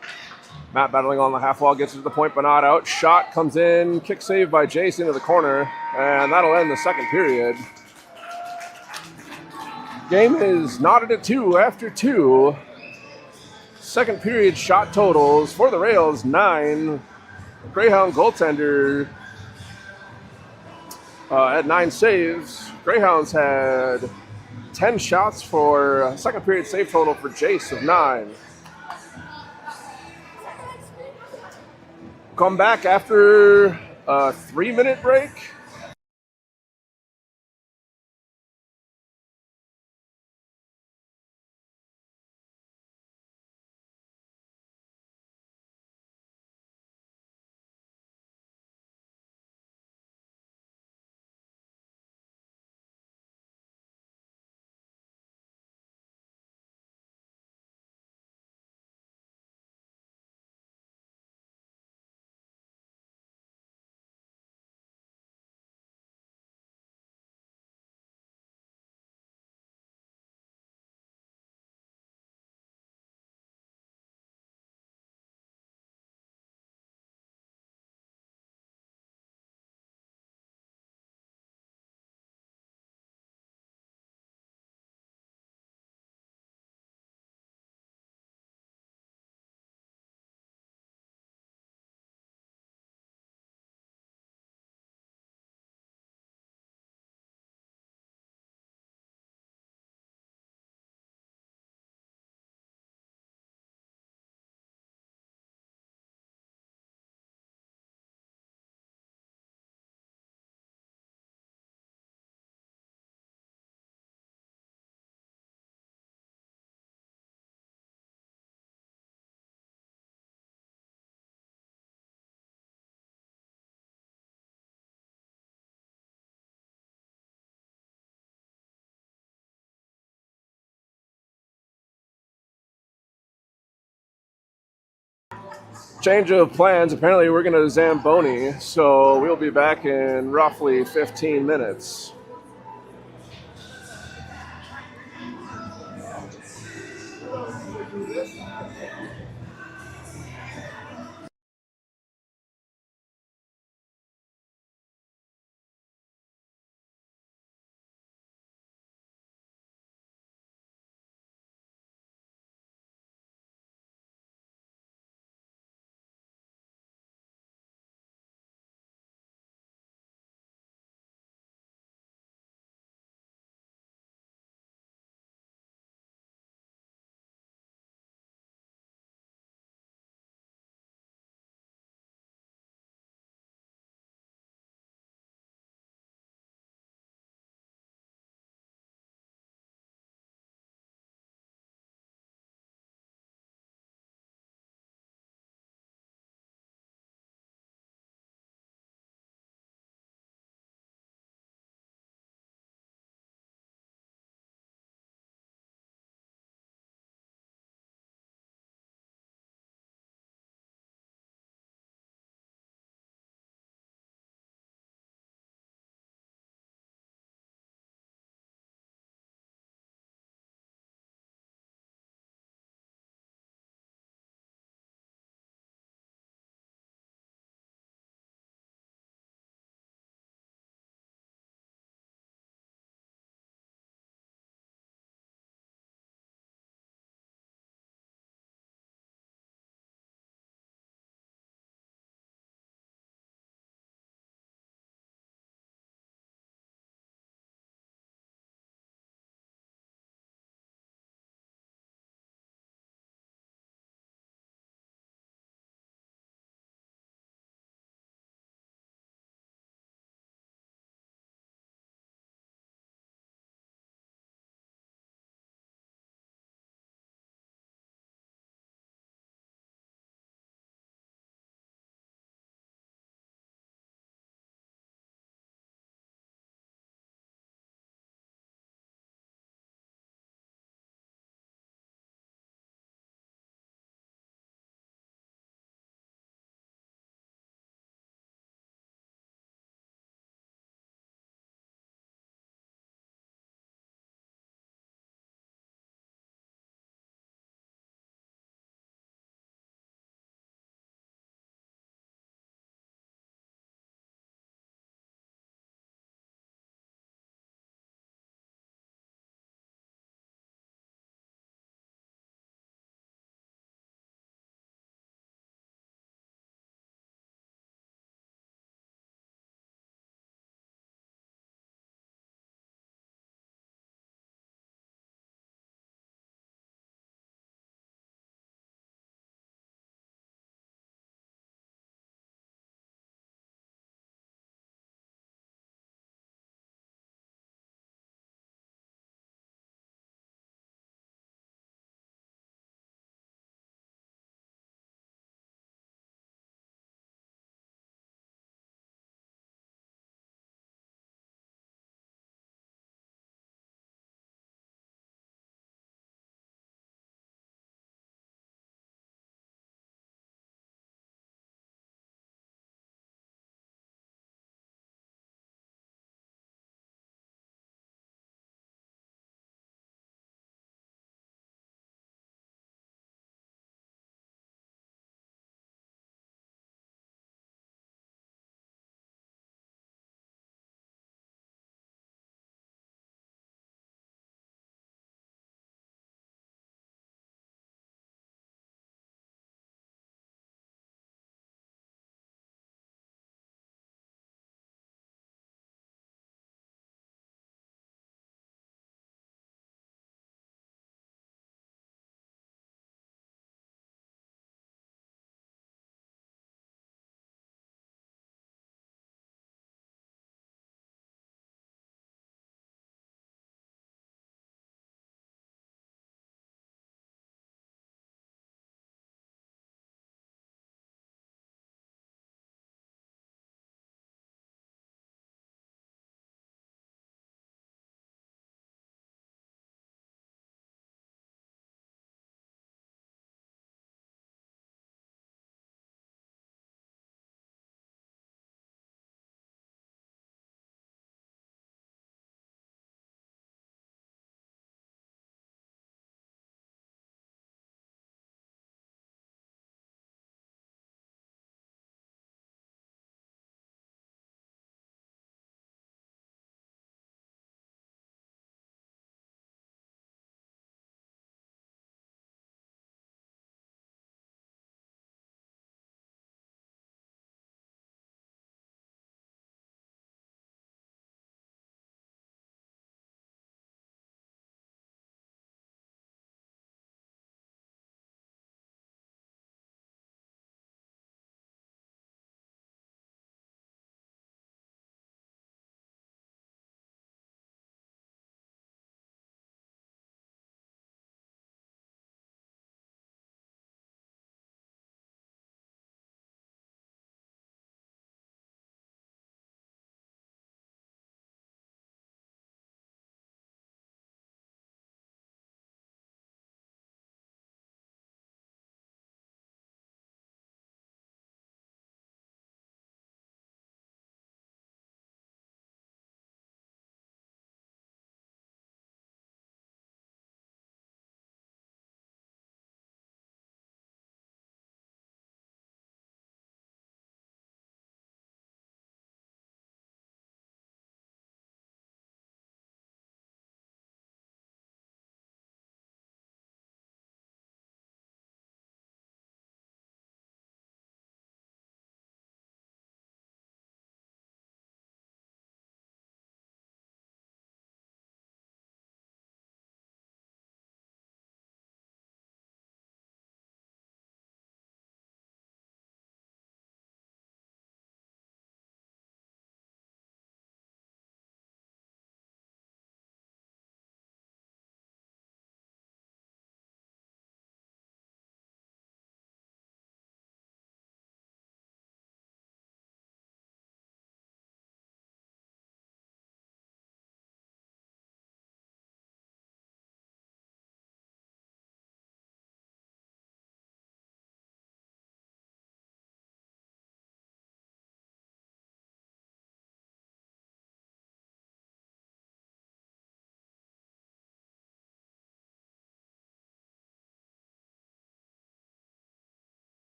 Matt battling on the half wall, gets it to the point but not out. Shot comes in, kick saved by Jace into the corner, and that'll end the second period. Game is knotted at 2 after 2. Second period shot totals for the Rails, 9. Greyhound goaltender had 9 saves. Greyhounds had 10 shots for second period save total for Jace of 9. Come back after a 3-minute break. Change of plans. Apparently we're going to Zamboni, so we'll be back in roughly 15 minutes.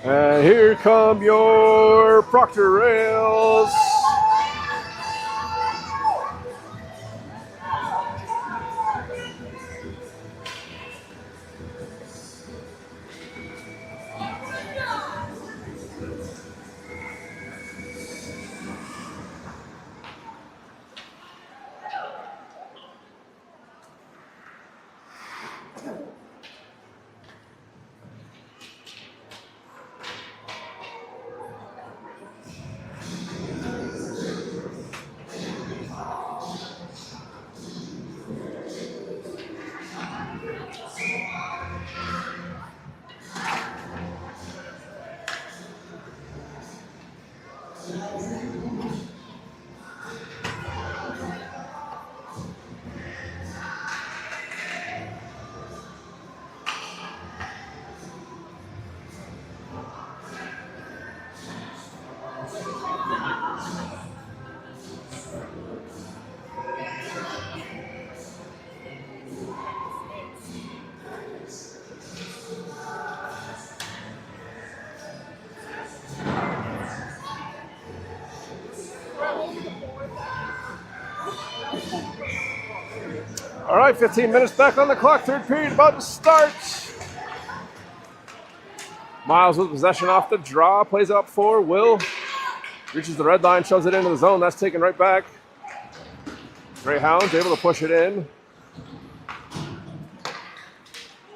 And here come your Proctor Rails. All right, 15 minutes back on the clock. Third period about to start. Miles with possession off the draw. Plays up for Will. Reaches the red line, shoves it into the zone. That's taken right back. Greyhounds able to push it in.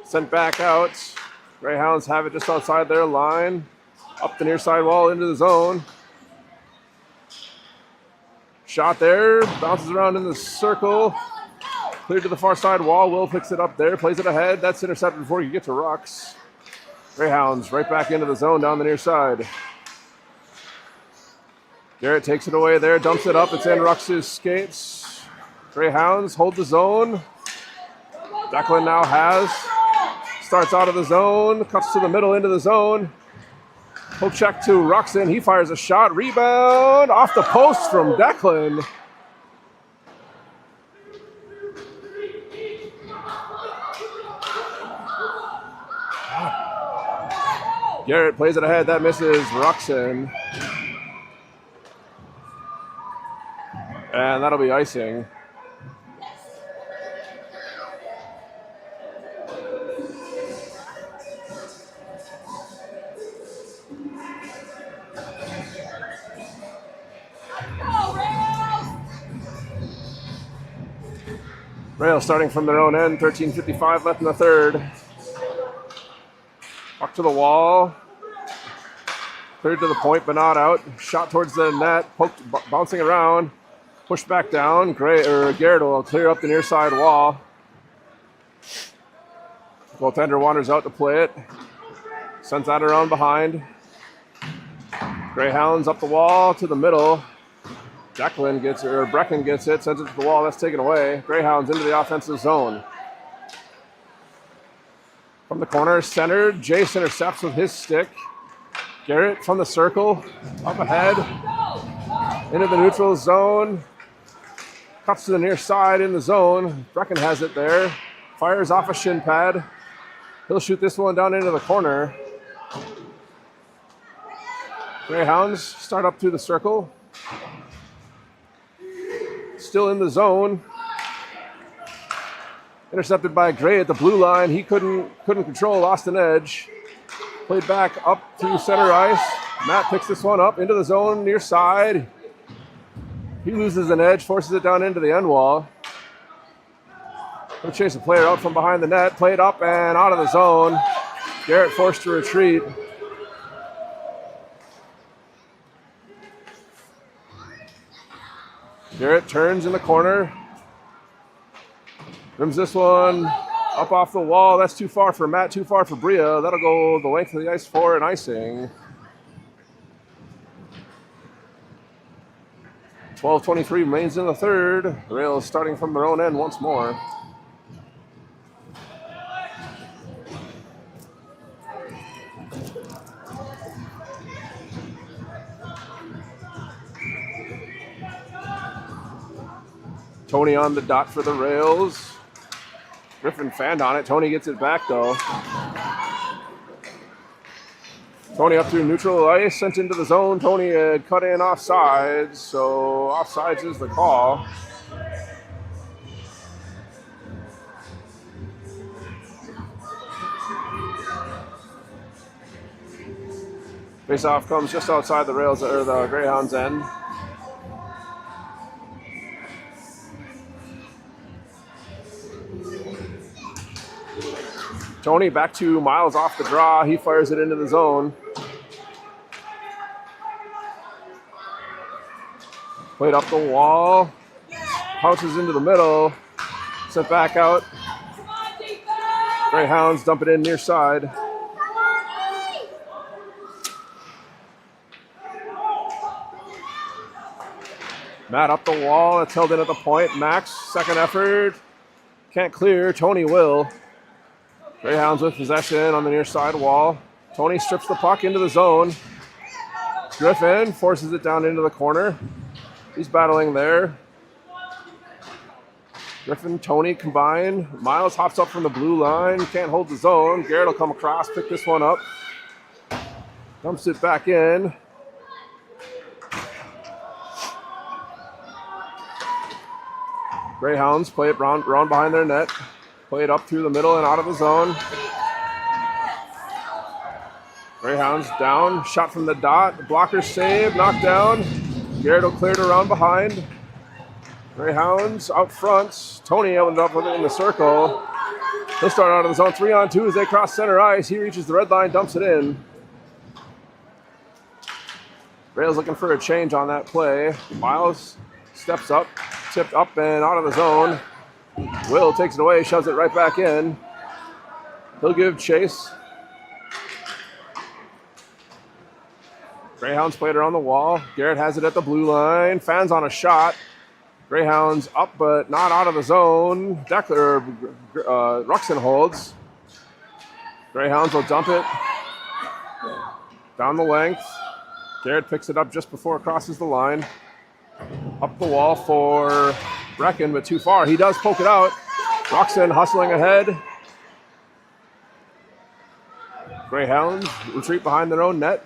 Sent back out. Greyhounds have it just outside their line. Up the near side wall into the zone. Shot there. Bounces around in the circle. Cleared to the far side wall. Will picks it up there. Plays it ahead. That's intercepted before you get to Rux. Greyhounds right back into the zone down the near side. Garrett takes it away there. Dumps it up. It's in Rux's skates. Greyhounds hold the zone. Declan now has. Starts out of the zone. Cuts to the middle into the zone. Poke check to Ruxin. He fires a shot. Rebound off the post from Declan. Garrett plays it ahead. That misses Ruxin. And that'll be icing. Rails starting from their own end. 13:55 left in the third. Up to the wall. Cleared to the point, but not out. Shot towards the net. Poked, bouncing around. Pushed back down. Garrett will clear up the near side wall. Goaltender wanders out to play it. Sends that around behind. Greyhounds up the wall to the middle. Brecken gets it, sends it to the wall. That's taken away. Greyhounds into the offensive zone. From the corner, centered. Jace intercepts with his stick. Garrett from the circle, up ahead, into the neutral zone. Cuts to the near side in the zone. Brecken has it there. Fires off a shin pad. He'll shoot this one down into the corner. Greyhounds start up through the circle. Still in the zone. Intercepted by Gray at the blue line. He couldn't control, lost an edge. Played back up to center ice. Matt picks this one up into the zone near side. He loses an edge, forces it down into the end wall. He'll chase a player out from behind the net. Played up and out of the zone. Garrett forced to retreat. Garrett turns in the corner. Rims this one up off the wall. That's too far for Matt, too far for Bria. That'll go the length of the ice for an icing. 12:23 remains in the third. The Rails starting from their own end once more. Tony on the dot for the Rails. Griffin fanned on it. Tony gets it back though. Tony up through neutral ice, sent into the zone. Tony had cut in offsides, so offsides is the call. Faceoff comes just outside the rails or the Greyhounds' end. Tony back to Miles off the draw. He fires it into the zone. Played up the wall. Pounces into the middle. Sent back out. Greyhounds dump it in near side. Matt up the wall. It's held in at the point. Max, second effort. Can't clear. Tony will. Greyhounds with possession on the near side wall. Tony strips the puck into the zone. Griffin forces it down into the corner. He's battling there. Griffin, Tony combine. Miles hops up from the blue line. Can't hold the zone. Garrett will come across, pick this one up. Dumps it back in. Greyhounds play it round behind their net. Play it up through the middle and out of the zone. Greyhounds down. Shot from the dot. Blocker save. Knocked down. Garrett will clear it around behind. Greyhounds out front. Tony ended up with it in the circle. He'll start out of the zone. 3-on-2 as they cross center ice. He reaches the red line, dumps it in. Rails looking for a change on that play. Miles steps up. Tipped up and out of the zone. Will takes it away, shoves it right back in. He'll give chase. Greyhounds played around the wall. Garrett has it at the blue line. Fans on a shot. Greyhounds up but not out of the zone. Ruxin holds. Greyhounds will dump it down the length. Garrett picks it up just before it crosses the line. Up the wall for Brecken, but too far. He does poke it out. Ruxin hustling ahead. Greyhounds retreat behind their own net.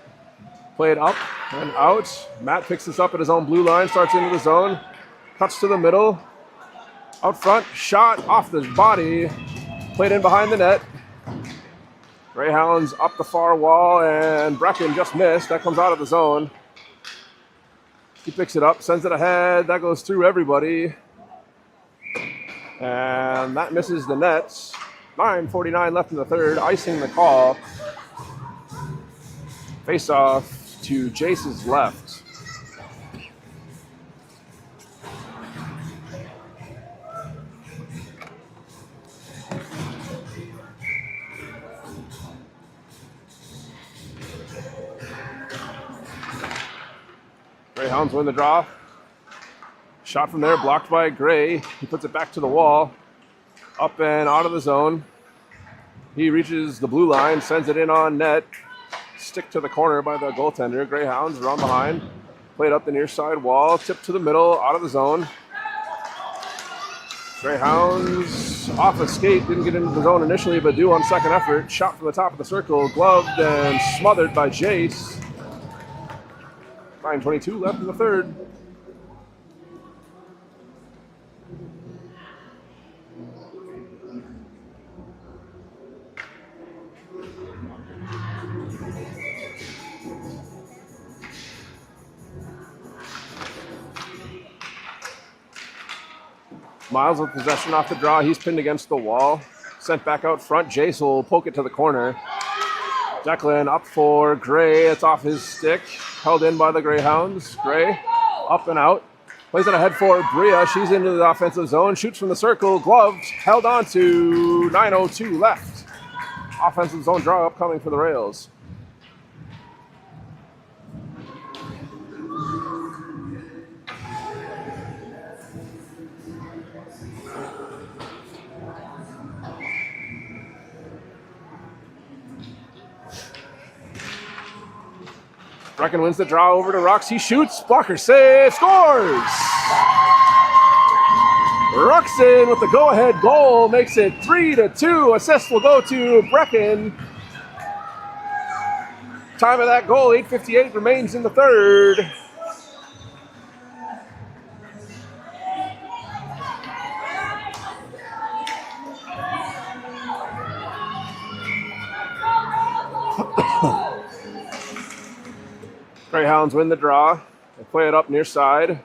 Play it up and out. Matt picks this up at his own blue line, starts into the zone. Cuts to the middle. Out front, shot off the body. Played in behind the net. Greyhounds up the far wall, and Brecken just missed. That comes out of the zone. He picks it up, sends it ahead. That goes through everybody. And that misses the nets. 9:49 left in the third, icing the call. Face off to Jace's left. Greyhounds win the draw. Shot from there, blocked by Gray. He puts it back to the wall. Up and out of the zone. He reaches the blue line, sends it in on net. Stick to the corner by the goaltender. Greyhounds run behind. Played up the near side wall. Tip to the middle, out of the zone. Greyhounds off a skate. Didn't get into the zone initially, but do on second effort. Shot from the top of the circle. Gloved and smothered by Jace. 9:22 left in the third. Miles with possession off the draw. He's pinned against the wall. Sent back out front. Jace will poke it to the corner. Declan up for Gray. It's off his stick. Held in by the Greyhounds. Gray up and out. Plays it ahead for Bria. She's into the offensive zone. Shoots from the circle. Gloved. Held on to 9:02 left. Offensive zone draw upcoming for the Rails. Brecken wins the draw over to Rux. He shoots. Blocker save. Scores! Ruxin with the go-ahead goal makes it 3-2. Assist will go to Brecken. time of that goal. 8:58 remains in the third. Greyhounds win the draw. They play it up near side.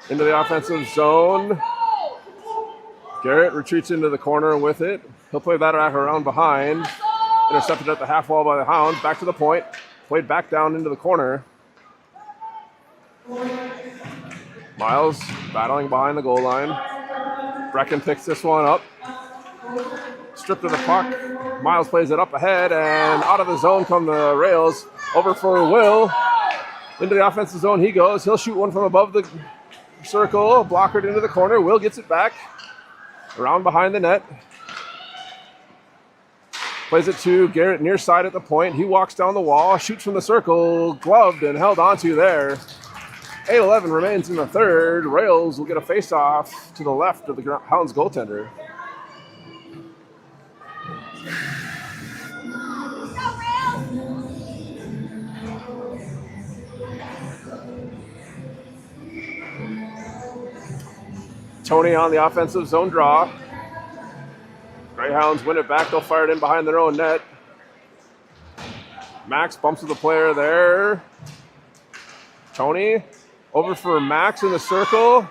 Into the offensive zone. Garrett retreats into the corner with it. He'll play that back around behind. Intercepted at the half wall by the Hounds. Back to the point. Played back down into the corner. Miles battling behind the goal line. Brecken picks this one up. Stripped of the puck. Miles plays it up ahead, and out of the zone come the Rails. Over for Will. Into the offensive zone he goes. He'll shoot one from above the circle. Blockered into the corner. Will gets it back. Around behind the net. Plays it to Garrett near side at the point. He walks down the wall. Shoots from the circle. Gloved and held onto there. 8:11 remains in the third. Rails will get a face-off to the left of the Hounds goaltender. Tony on the offensive zone draw. Greyhounds win it back. They'll fire it in behind their own net. Max bumps with the player there. Tony over for Max in the circle.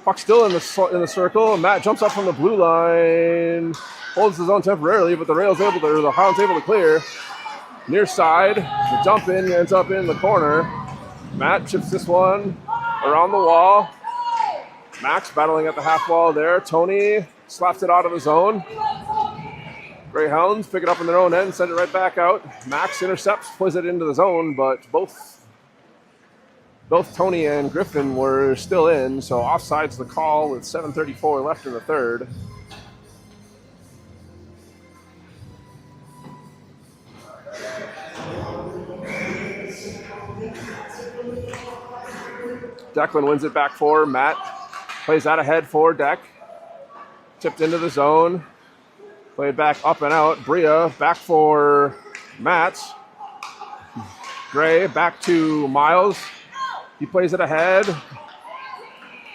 Puck still in the circle. Matt jumps up from the blue line. Holds his own temporarily, but the Hounds able to clear. Near side. The dump in ends up in the corner. Matt chips this one around the wall. Max battling at the half wall there. Tony slaps it out of the zone. Greyhounds pick it up in their own end, send it right back out. Max intercepts, plays it into the zone, but both Tony and Griffin were still in, so offsides the call with 7:34 left in the third. Declan wins it back for Matt. Plays that ahead for Deck. Tipped into the zone. Played back up and out. Bria back for Matt. Gray back to Miles. He plays it ahead.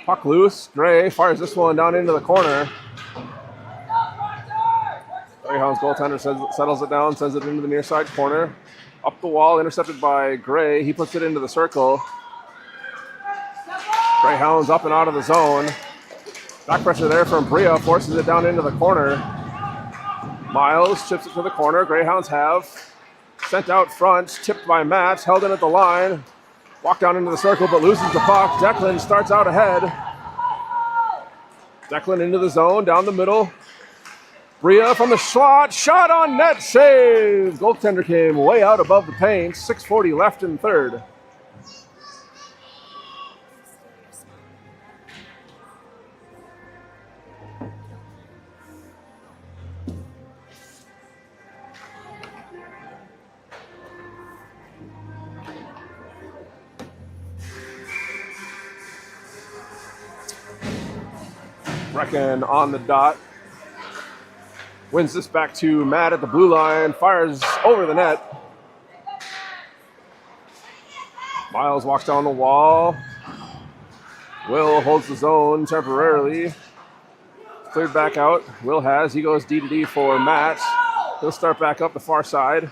Puck loose. Gray fires this one down into the corner. Greyhounds goaltender settles it down, sends it into the near side corner. Up the wall, intercepted by Gray. He puts it into the circle. Greyhounds up and out of the zone. Back pressure there from Bria, forces it down into the corner. Miles chips it to the corner. Greyhounds have sent out front, tipped by Matt, held in at the line. Walk down into the circle, but loses the puck. Declan starts out ahead. Declan into the zone, down the middle. Bria from the slot, shot on net, save. Goaltender came way out above the paint. 6:40 left in third. Brecken on the dot. Wins this back to Matt at the blue line. Fires over the net. Miles walks down the wall. Will holds the zone temporarily. Cleared back out. Will has. He goes D to D for Matt. He'll start back up the far side.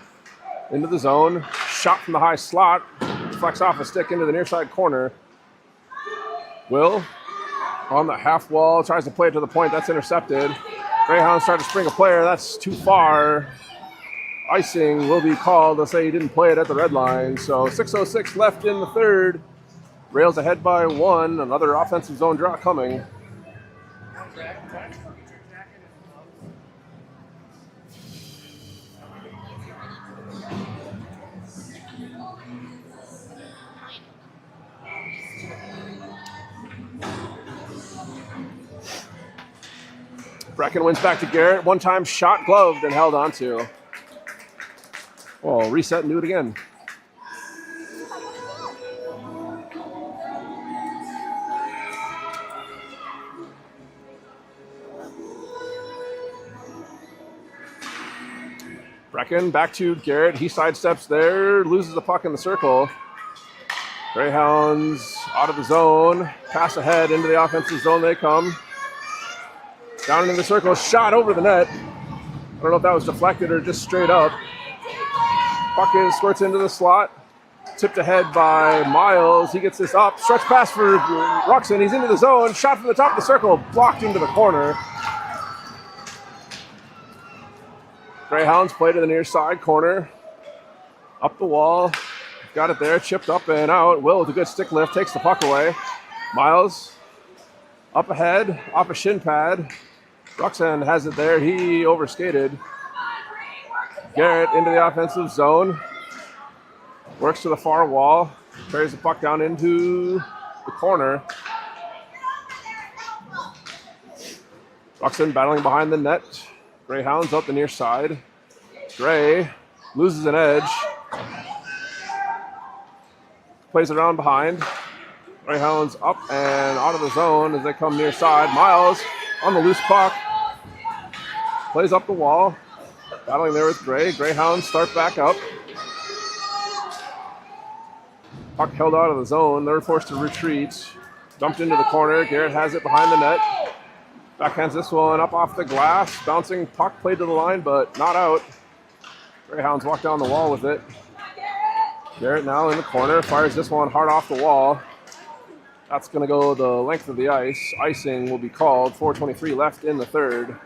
Into the zone. Shot from the high slot. Flex off a stick into the near side corner. Will on the half wall, tries to play it to the point. That's intercepted. Greyhounds try to spring a player. That's too far. Icing will be called. They'll say he didn't play it at the red line. So 6:06 left in the third. Rails ahead by one. Another offensive zone draw coming. Brecken wins back to Garrett. One time shot gloved and held onto. Oh, reset and do it again. Brecken back to Garrett. He sidesteps there, loses the puck in the circle. Greyhounds out of the zone. Pass ahead into the offensive zone they come. Down into the circle, shot over the net. I don't know if that was deflected or just straight up. Puck squirts into the slot. Tipped ahead by Miles. He gets this up. Stretch pass for Ruxin. He's into the zone. Shot from the top of the circle. Blocked into the corner. Greyhounds play to the near side corner. Up the wall. Got it there. Chipped up and out. Will with a good stick lift. Takes the puck away. Miles up ahead. Off a shin pad. Ruxin has it there. He overskated. Garrett into the offensive zone. Works to the far wall. Carries the puck down into the corner. Ruxin battling behind the net. Greyhounds up the near side. Gray loses an edge. Plays it around behind. Greyhounds up and out of the zone as they come near side. Miles on the loose puck. Plays up the wall. Battling there with Gray. Greyhounds start back up. Puck held out of the zone. They're forced to retreat. Dumped into the corner. Garrett has it behind the net. Backhands this one up off the glass. Bouncing puck played to the line, but not out. Greyhounds walk down the wall with it. Garrett now in the corner. Fires this one hard off the wall. That's going to go the length of the ice. Icing will be called. 4:23 left in the third.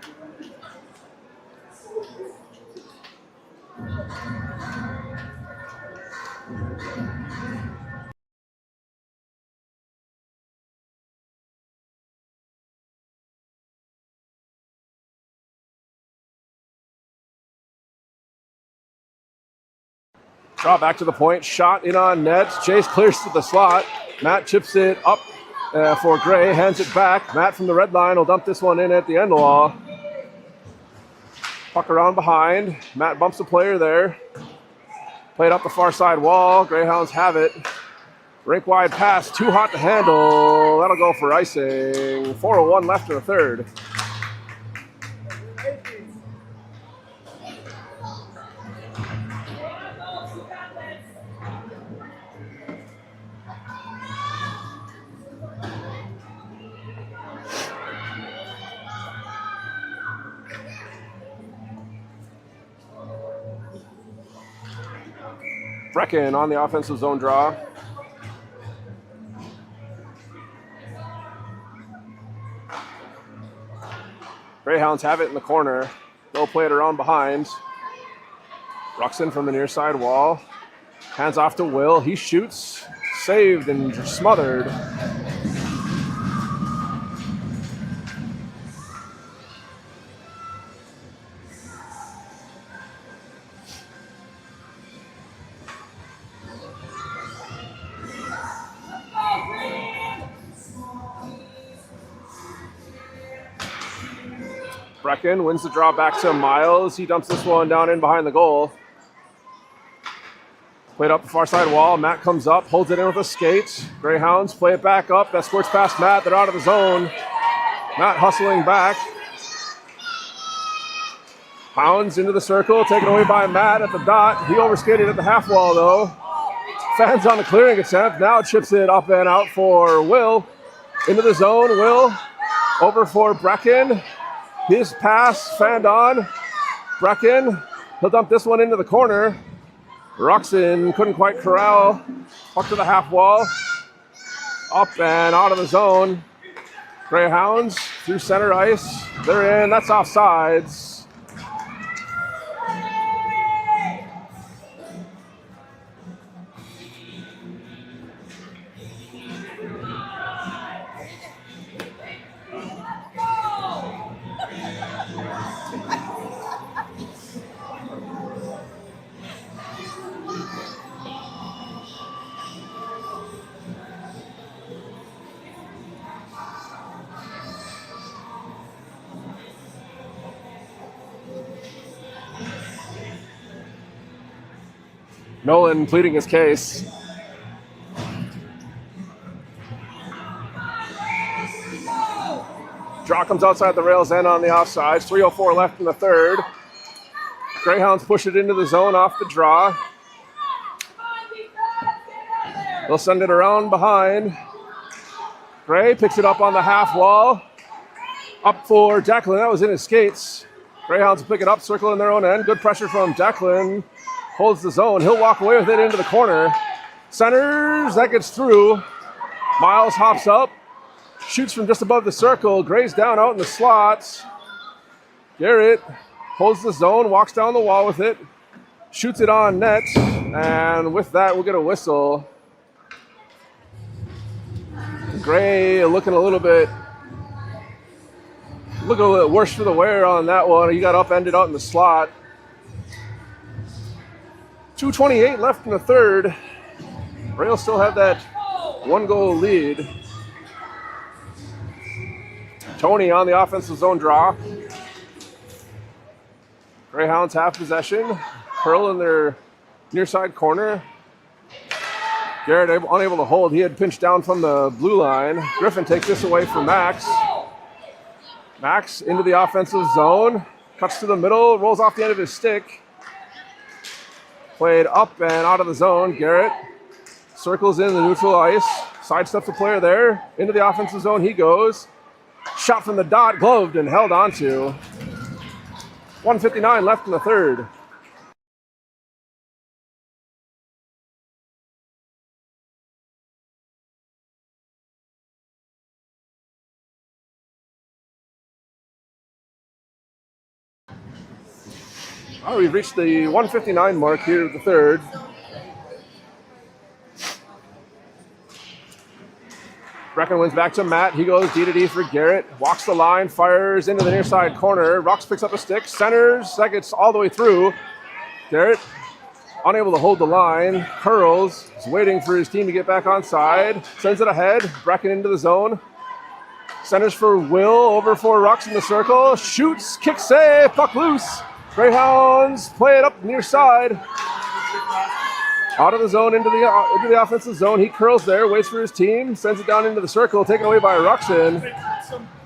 Draw back to the point. Shot in on net. Chase clears to the slot. Matt chips it up for Gray. Hands it back. Matt from the red line will dump this one in at the end wall. Puck around behind. Matt bumps the player there. Played up the far side wall. Greyhounds have it. Rink wide pass. Too hot to handle. That'll go for icing. 4:01 left in the third. Brecken on the offensive zone draw. Greyhounds have it in the corner. They'll play it around behind. Ruxin from the near side wall. Hands off to Will. He shoots. Saved and smothered. Brecken wins the draw back to Miles. He dumps this one down in behind the goal. Played up the far side wall. Matt comes up, holds it in with a skate. Greyhounds play it back up. That squirts past Matt. They're out of the zone. Matt hustling back. Pounds into the circle, taken away by Matt at the dot. He overskated at the half wall though. Fans on the clearing attempt. Now chips it up and out for Will. Into the zone. Will over for Brecken. His pass, fanned on. Brecken, he'll dump this one into the corner. Ruxin couldn't quite corral. Puck to the half wall. Up and out of the zone. Greyhounds through center ice. They're in. That's offsides. Nolan pleading his case. Draw comes outside the rails end on the offside. 3:04 left in the third. Greyhounds push it into the zone off the draw. They'll send it around behind. Gray picks it up on the half wall. Up for Declan. That was in his skates. Greyhounds pick it up, circle in their own end. Good pressure from Declan. Holds the zone. He'll walk away with it into the corner. Centers. That gets through. Miles hops up. Shoots from just above the circle. Gray's down out in the slots. Garrett holds the zone, walks down the wall with it. Shoots it on net. And with that, we'll get a whistle. Gray looking a little bit worse for the wear on that one. He got upended out in the slot. 2:28 left in the third. Rails still have that 1-goal lead. Tony on the offensive zone draw. Greyhounds have possession. Pearl in their near side corner. Garrett unable to hold. He had pinched down from the blue line. Griffin takes this away from Max. Max into the offensive zone. Cuts to the middle. Rolls off the end of his stick. Played up and out of the zone. Garrett circles in the neutral ice. Sidesteps the player there. Into the offensive zone he goes. Shot from the dot. Gloved and held onto. 1:59 left in the third. Oh, we've reached the 1:59 mark here of the third. Brecken wins back to Matt. He goes D-to-D for Garrett. Walks the line, fires into the near side corner. Rocks picks up a stick, centers, that gets all the way through. Garrett unable to hold the line. Curls, is waiting for his team to get back on side. Sends it ahead. Brecken into the zone. Centers for Will, over for Rocks in the circle. Shoots, kick save, puck loose. Greyhounds play it up near side. Out of the zone into the offensive zone. He curls there, waits for his team, sends it down into the circle, taken away by Ruxin.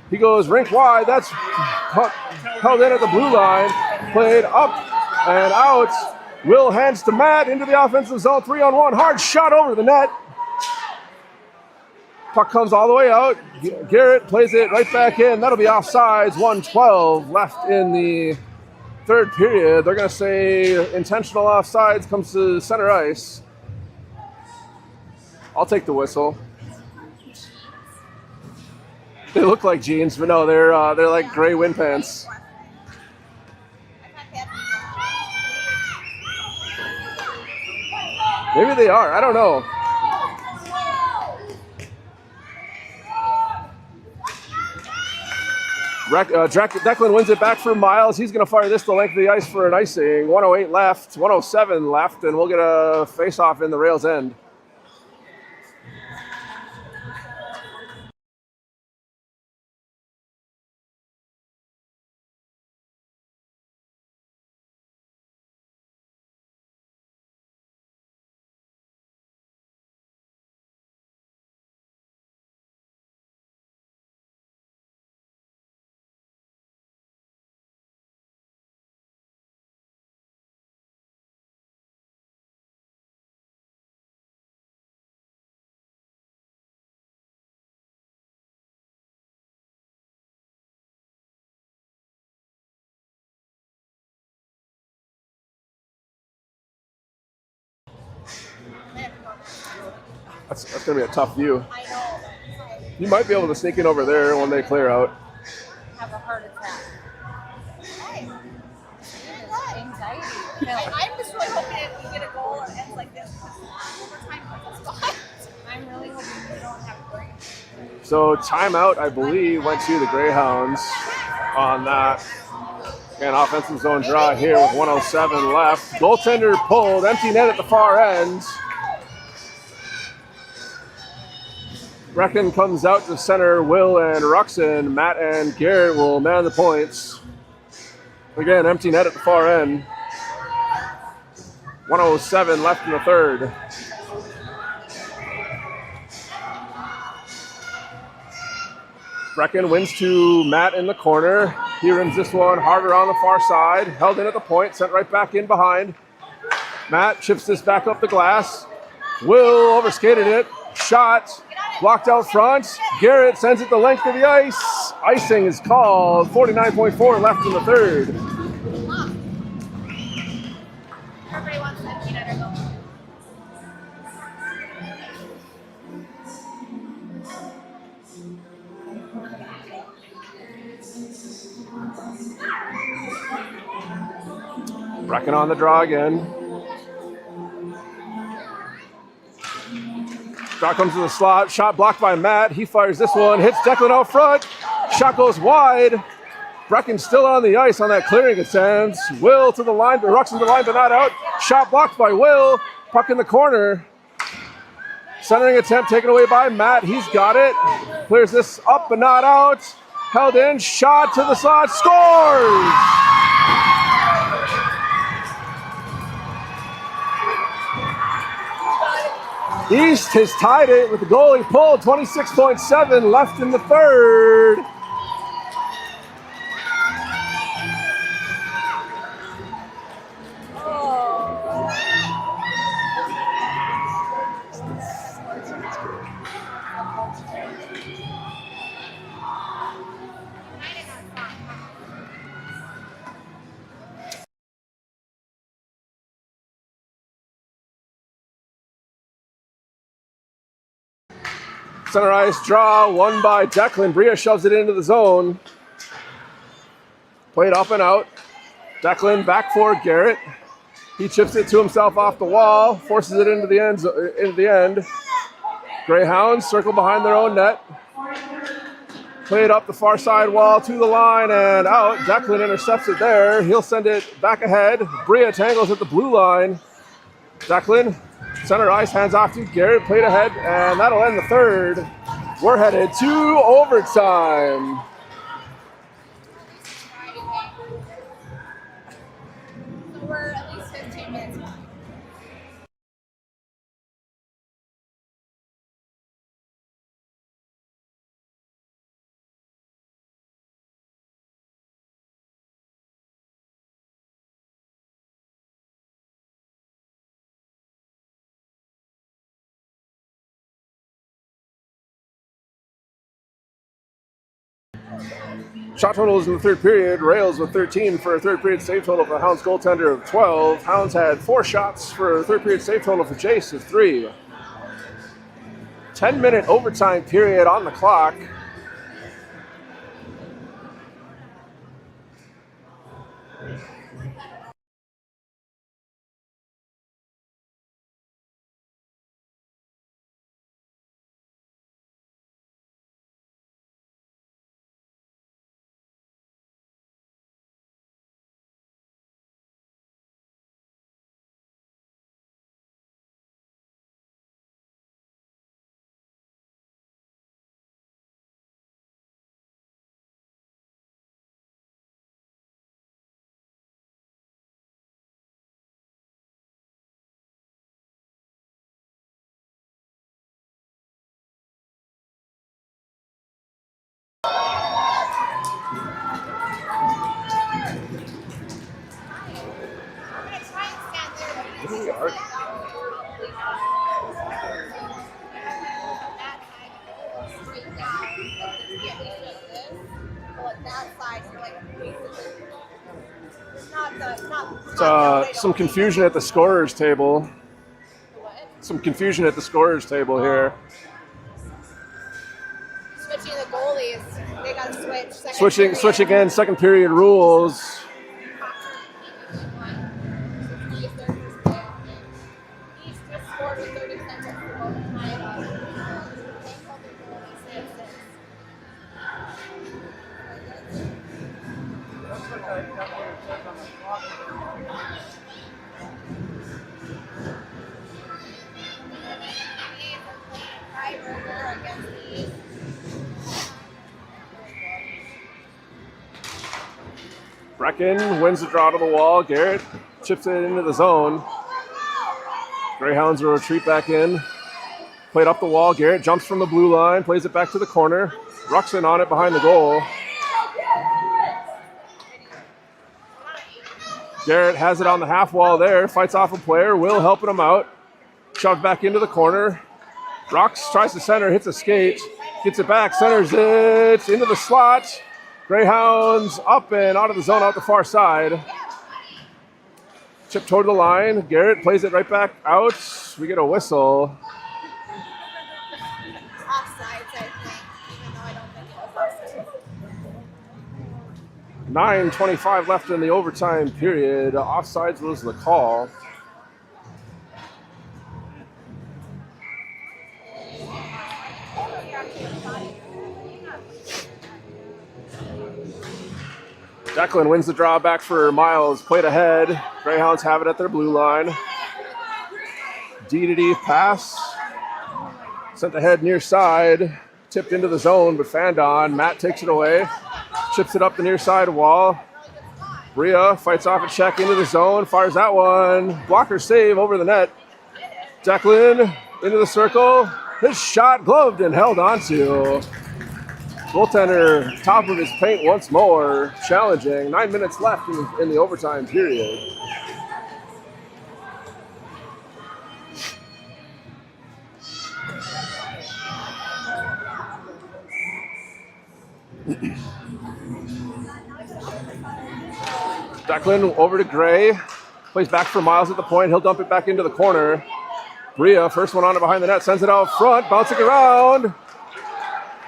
He goes rink wide. That's held in at the blue line. Played up and out. Will hands to Matt into the offensive zone. 3-on-1. Hard shot over the net. Puck comes all the way out. Garrett plays it right back in. That'll be offsides. 1:12 left in the third period. They're going to say intentional offsides, comes to center ice. I'll take the whistle. They look like jeans, but no, they're like gray wind pants. Maybe they are. I don't know. Declan wins it back for Miles. He's going to fire this the length of the ice for an icing. 1:08 left, 1:07 left, and we'll get a face-off in the Rails end. That's going to be a tough view. I know. You might be able to sneak in over there when they clear out. Have a heart attack. Hey, anxiety. I'm just really hoping that we get a goal and ends like this. Overtime puts us behind. I'm really hoping we don't have a break. So timeout, I believe, went to the Greyhounds on that. And offensive zone draw here with 1:07 left. Goaltender pulled, empty net at the far end. Brecken comes out to center. Will and Ruxin, Matt and Garrett will man the points. Again, empty net at the far end. 1:07 left in the third. Brecken wins to Matt in the corner. He rims this one harder on the far side. Held in at the point, sent right back in behind. Matt chips this back up the glass. Will overskated it. Shot. Blocked out front. Garrett sends it the length of the ice. Icing is called. 49.4 left in the third. Everybody wants that peanut or milk. Brecken on the draw again. Draw comes to the slot. Shot blocked by Matt. He fires this one. Hits Declan out front. Shot goes wide. Brecken still on the ice on that clearing attempt. Will to the line, but Ruxin to the line, but not out. Shot blocked by Will. Puck in the corner. Centering attempt taken away by Matt. He's got it. Clears this up, but not out. Held in. Shot to the slot. Scores! East has tied it with the goalie pulled. 26.7 left in the third. Center ice draw, won by Declan. Bria shoves it into the zone. Played up and out. Declan back for Garrett. He chips it to himself off the wall, forces it into the end. Greyhounds circle behind their own net. Played up the far side wall to the line and out. Declan intercepts it there. He'll send it back ahead. Bria tangles at the blue line. Declan, center ice, hands off to Garrett, played ahead, and that'll end the third. We're headed to overtime. So we're at least 15 minutes behind. Shot totals in the third period. Rails with 13 for a third period save total for the Hounds goaltender of 12. Hounds had 4 shots for a third period save total for Jace of 3. 10-minute overtime period on the clock. Some confusion at the scorer's table. Some confusion at the scorer's table here. Switching the goalies, they got to switch. Switch again. Second period rules. Brecken wins the draw to the wall. Garrett chips it into the zone. Greyhounds will retreat back in. Played up the wall. Garrett jumps from the blue line, plays it back to the corner. Ruxin on it behind the goal. Garrett has it on the half wall there, fights off a player. Will helping him out. Shoved back into the corner. Rox tries to center, hits a skate, gets it back, centers it into the slot. Greyhounds up and out of the zone out the far side. Chip toward the line. Garrett plays it right back out. We get a whistle. Offsides, I think, even though I don't think it was offsides. 9:25 left in the overtime period. Offsides was the call. Declan wins the draw back for Miles. Played ahead. Greyhounds have it at their blue line. D-to-D pass. Sent ahead near side. Tipped into the zone, but fanned on. Matt takes it away. Chips it up the near side wall. Bria fights off a check into the zone. Fires that one. Blocker save over the net. Declan into the circle. His shot gloved and held onto. Goaltender top of his paint once more. Challenging. 9 minutes left in the overtime period. Declan over to Gray. Plays back for Miles at the point. He'll dump it back into the corner. Bria, first one on it behind the net, sends it out front, bouncing around.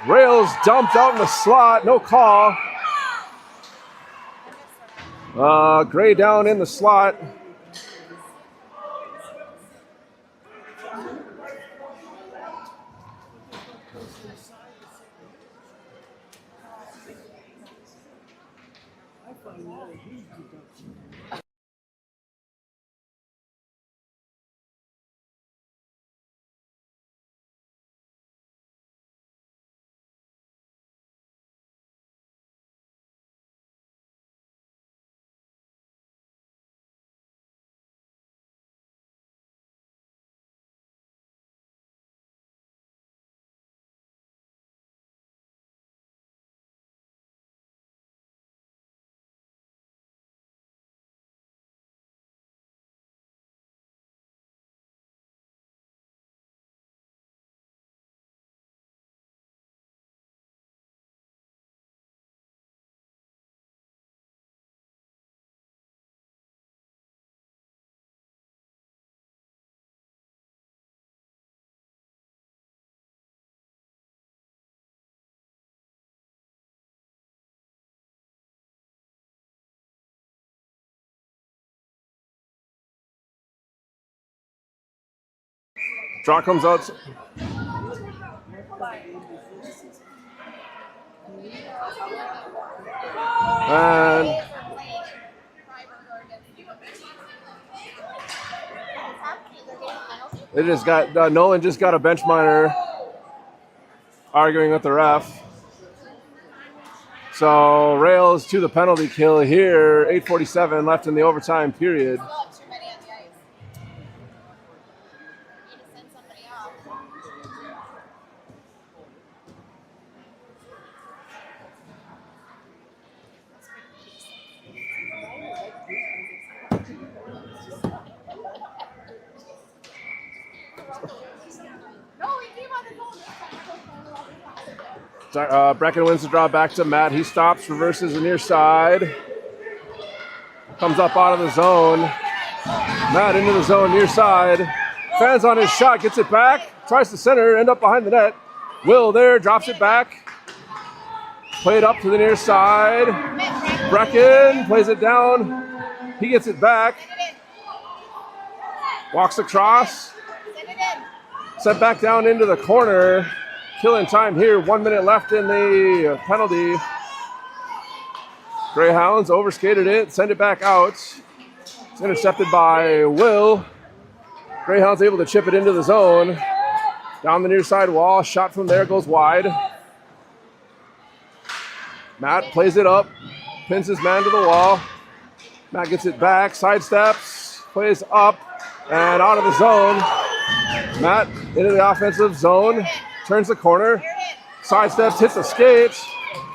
Rails dumped out in the slot, no call. Gray down in the slot. Draw comes out. And it just got Nolan just got a bench minor arguing with the ref. So Rails to the penalty kill here. 8:47 left in the overtime period. Brecken wins the draw back to Matt. He stops, reverses the near side. Comes up out of the zone. Matt into the zone near side. Fans on his shot, gets it back. Tries to center, end up behind the net. Will there, drops it back. Played up to the near side. Brecken plays it down. He gets it back. Walks across. Sent back down into the corner. Killing time here. 1 minute left in the penalty. Greyhounds overskated it, send it back out. It's intercepted by Will. Greyhounds able to chip it into the zone. Down the near side wall. Shot from there goes wide. Matt plays it up. Pins his man to the wall. Matt gets it back. Sidesteps. Plays up and out of the zone. Matt into the offensive zone, turns the corner, sidesteps, hits the skate.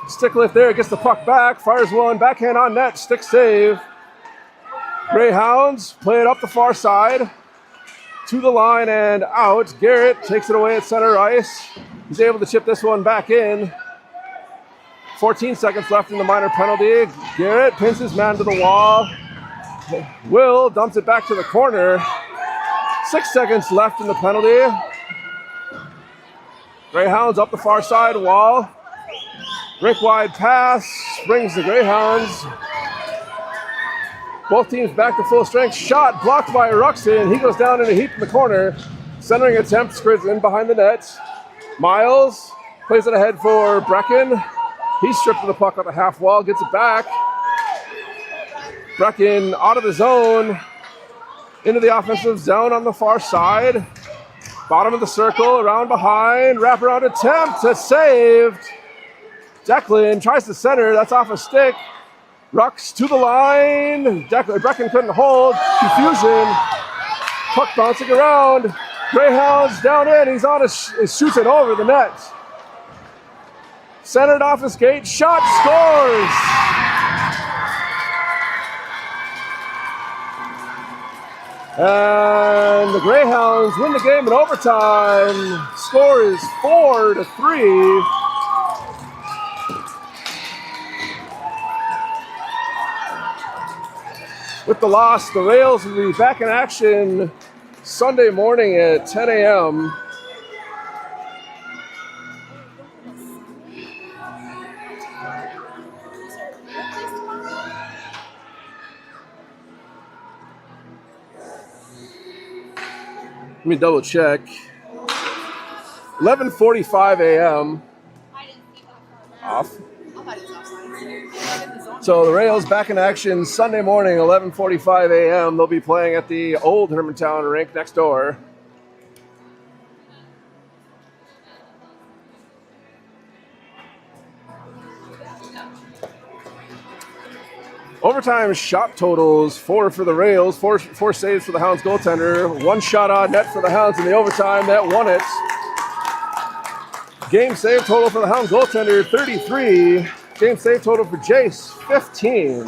Stick lift there, gets the puck back, fires one, backhand on net, stick save. Greyhounds play it up the far side, to the line and out. Garrett takes it away at center ice. He's able to chip this one back in. 14 seconds left in the minor penalty. Garrett pins his man to the wall. Will dumps it back to the corner. 6 seconds left in the penalty. Greyhounds up the far side wall. Rink wide pass brings the Greyhounds. Both teams back to full strength. Shot blocked by Ruxin. He goes down in a heap in the corner. Centering attempt skirts in behind the net. Miles plays it ahead for Brecken. He's stripped of the puck at the half wall, gets it back. Brecken out of the zone, into the offensive zone on the far side. Bottom of the circle, around behind, wraparound attempt, it's saved. Declan tries to center, that's off a stick. Rux to the line, Brecken couldn't hold, confusion. Puck bouncing around, Greyhounds down in, he's on shoots it over the net. Centered off his skate, shot, scores! And the Greyhounds win the game in overtime. Score is 4-3. With the loss, the Rails will be back in action Sunday morning at 10 a.m. Let me double check. 11:45 a.m. Off. So the Rails back in action Sunday morning, 11:45 a.m. They'll be playing at the old Hermantown rink next door. Overtime shot totals: 4 for the Rails, four saves for the Hounds goaltender, 1 shot on net for the Hounds in the overtime that won it. Game save total for the Hounds goaltender, 33. Game save total for Jace, 15.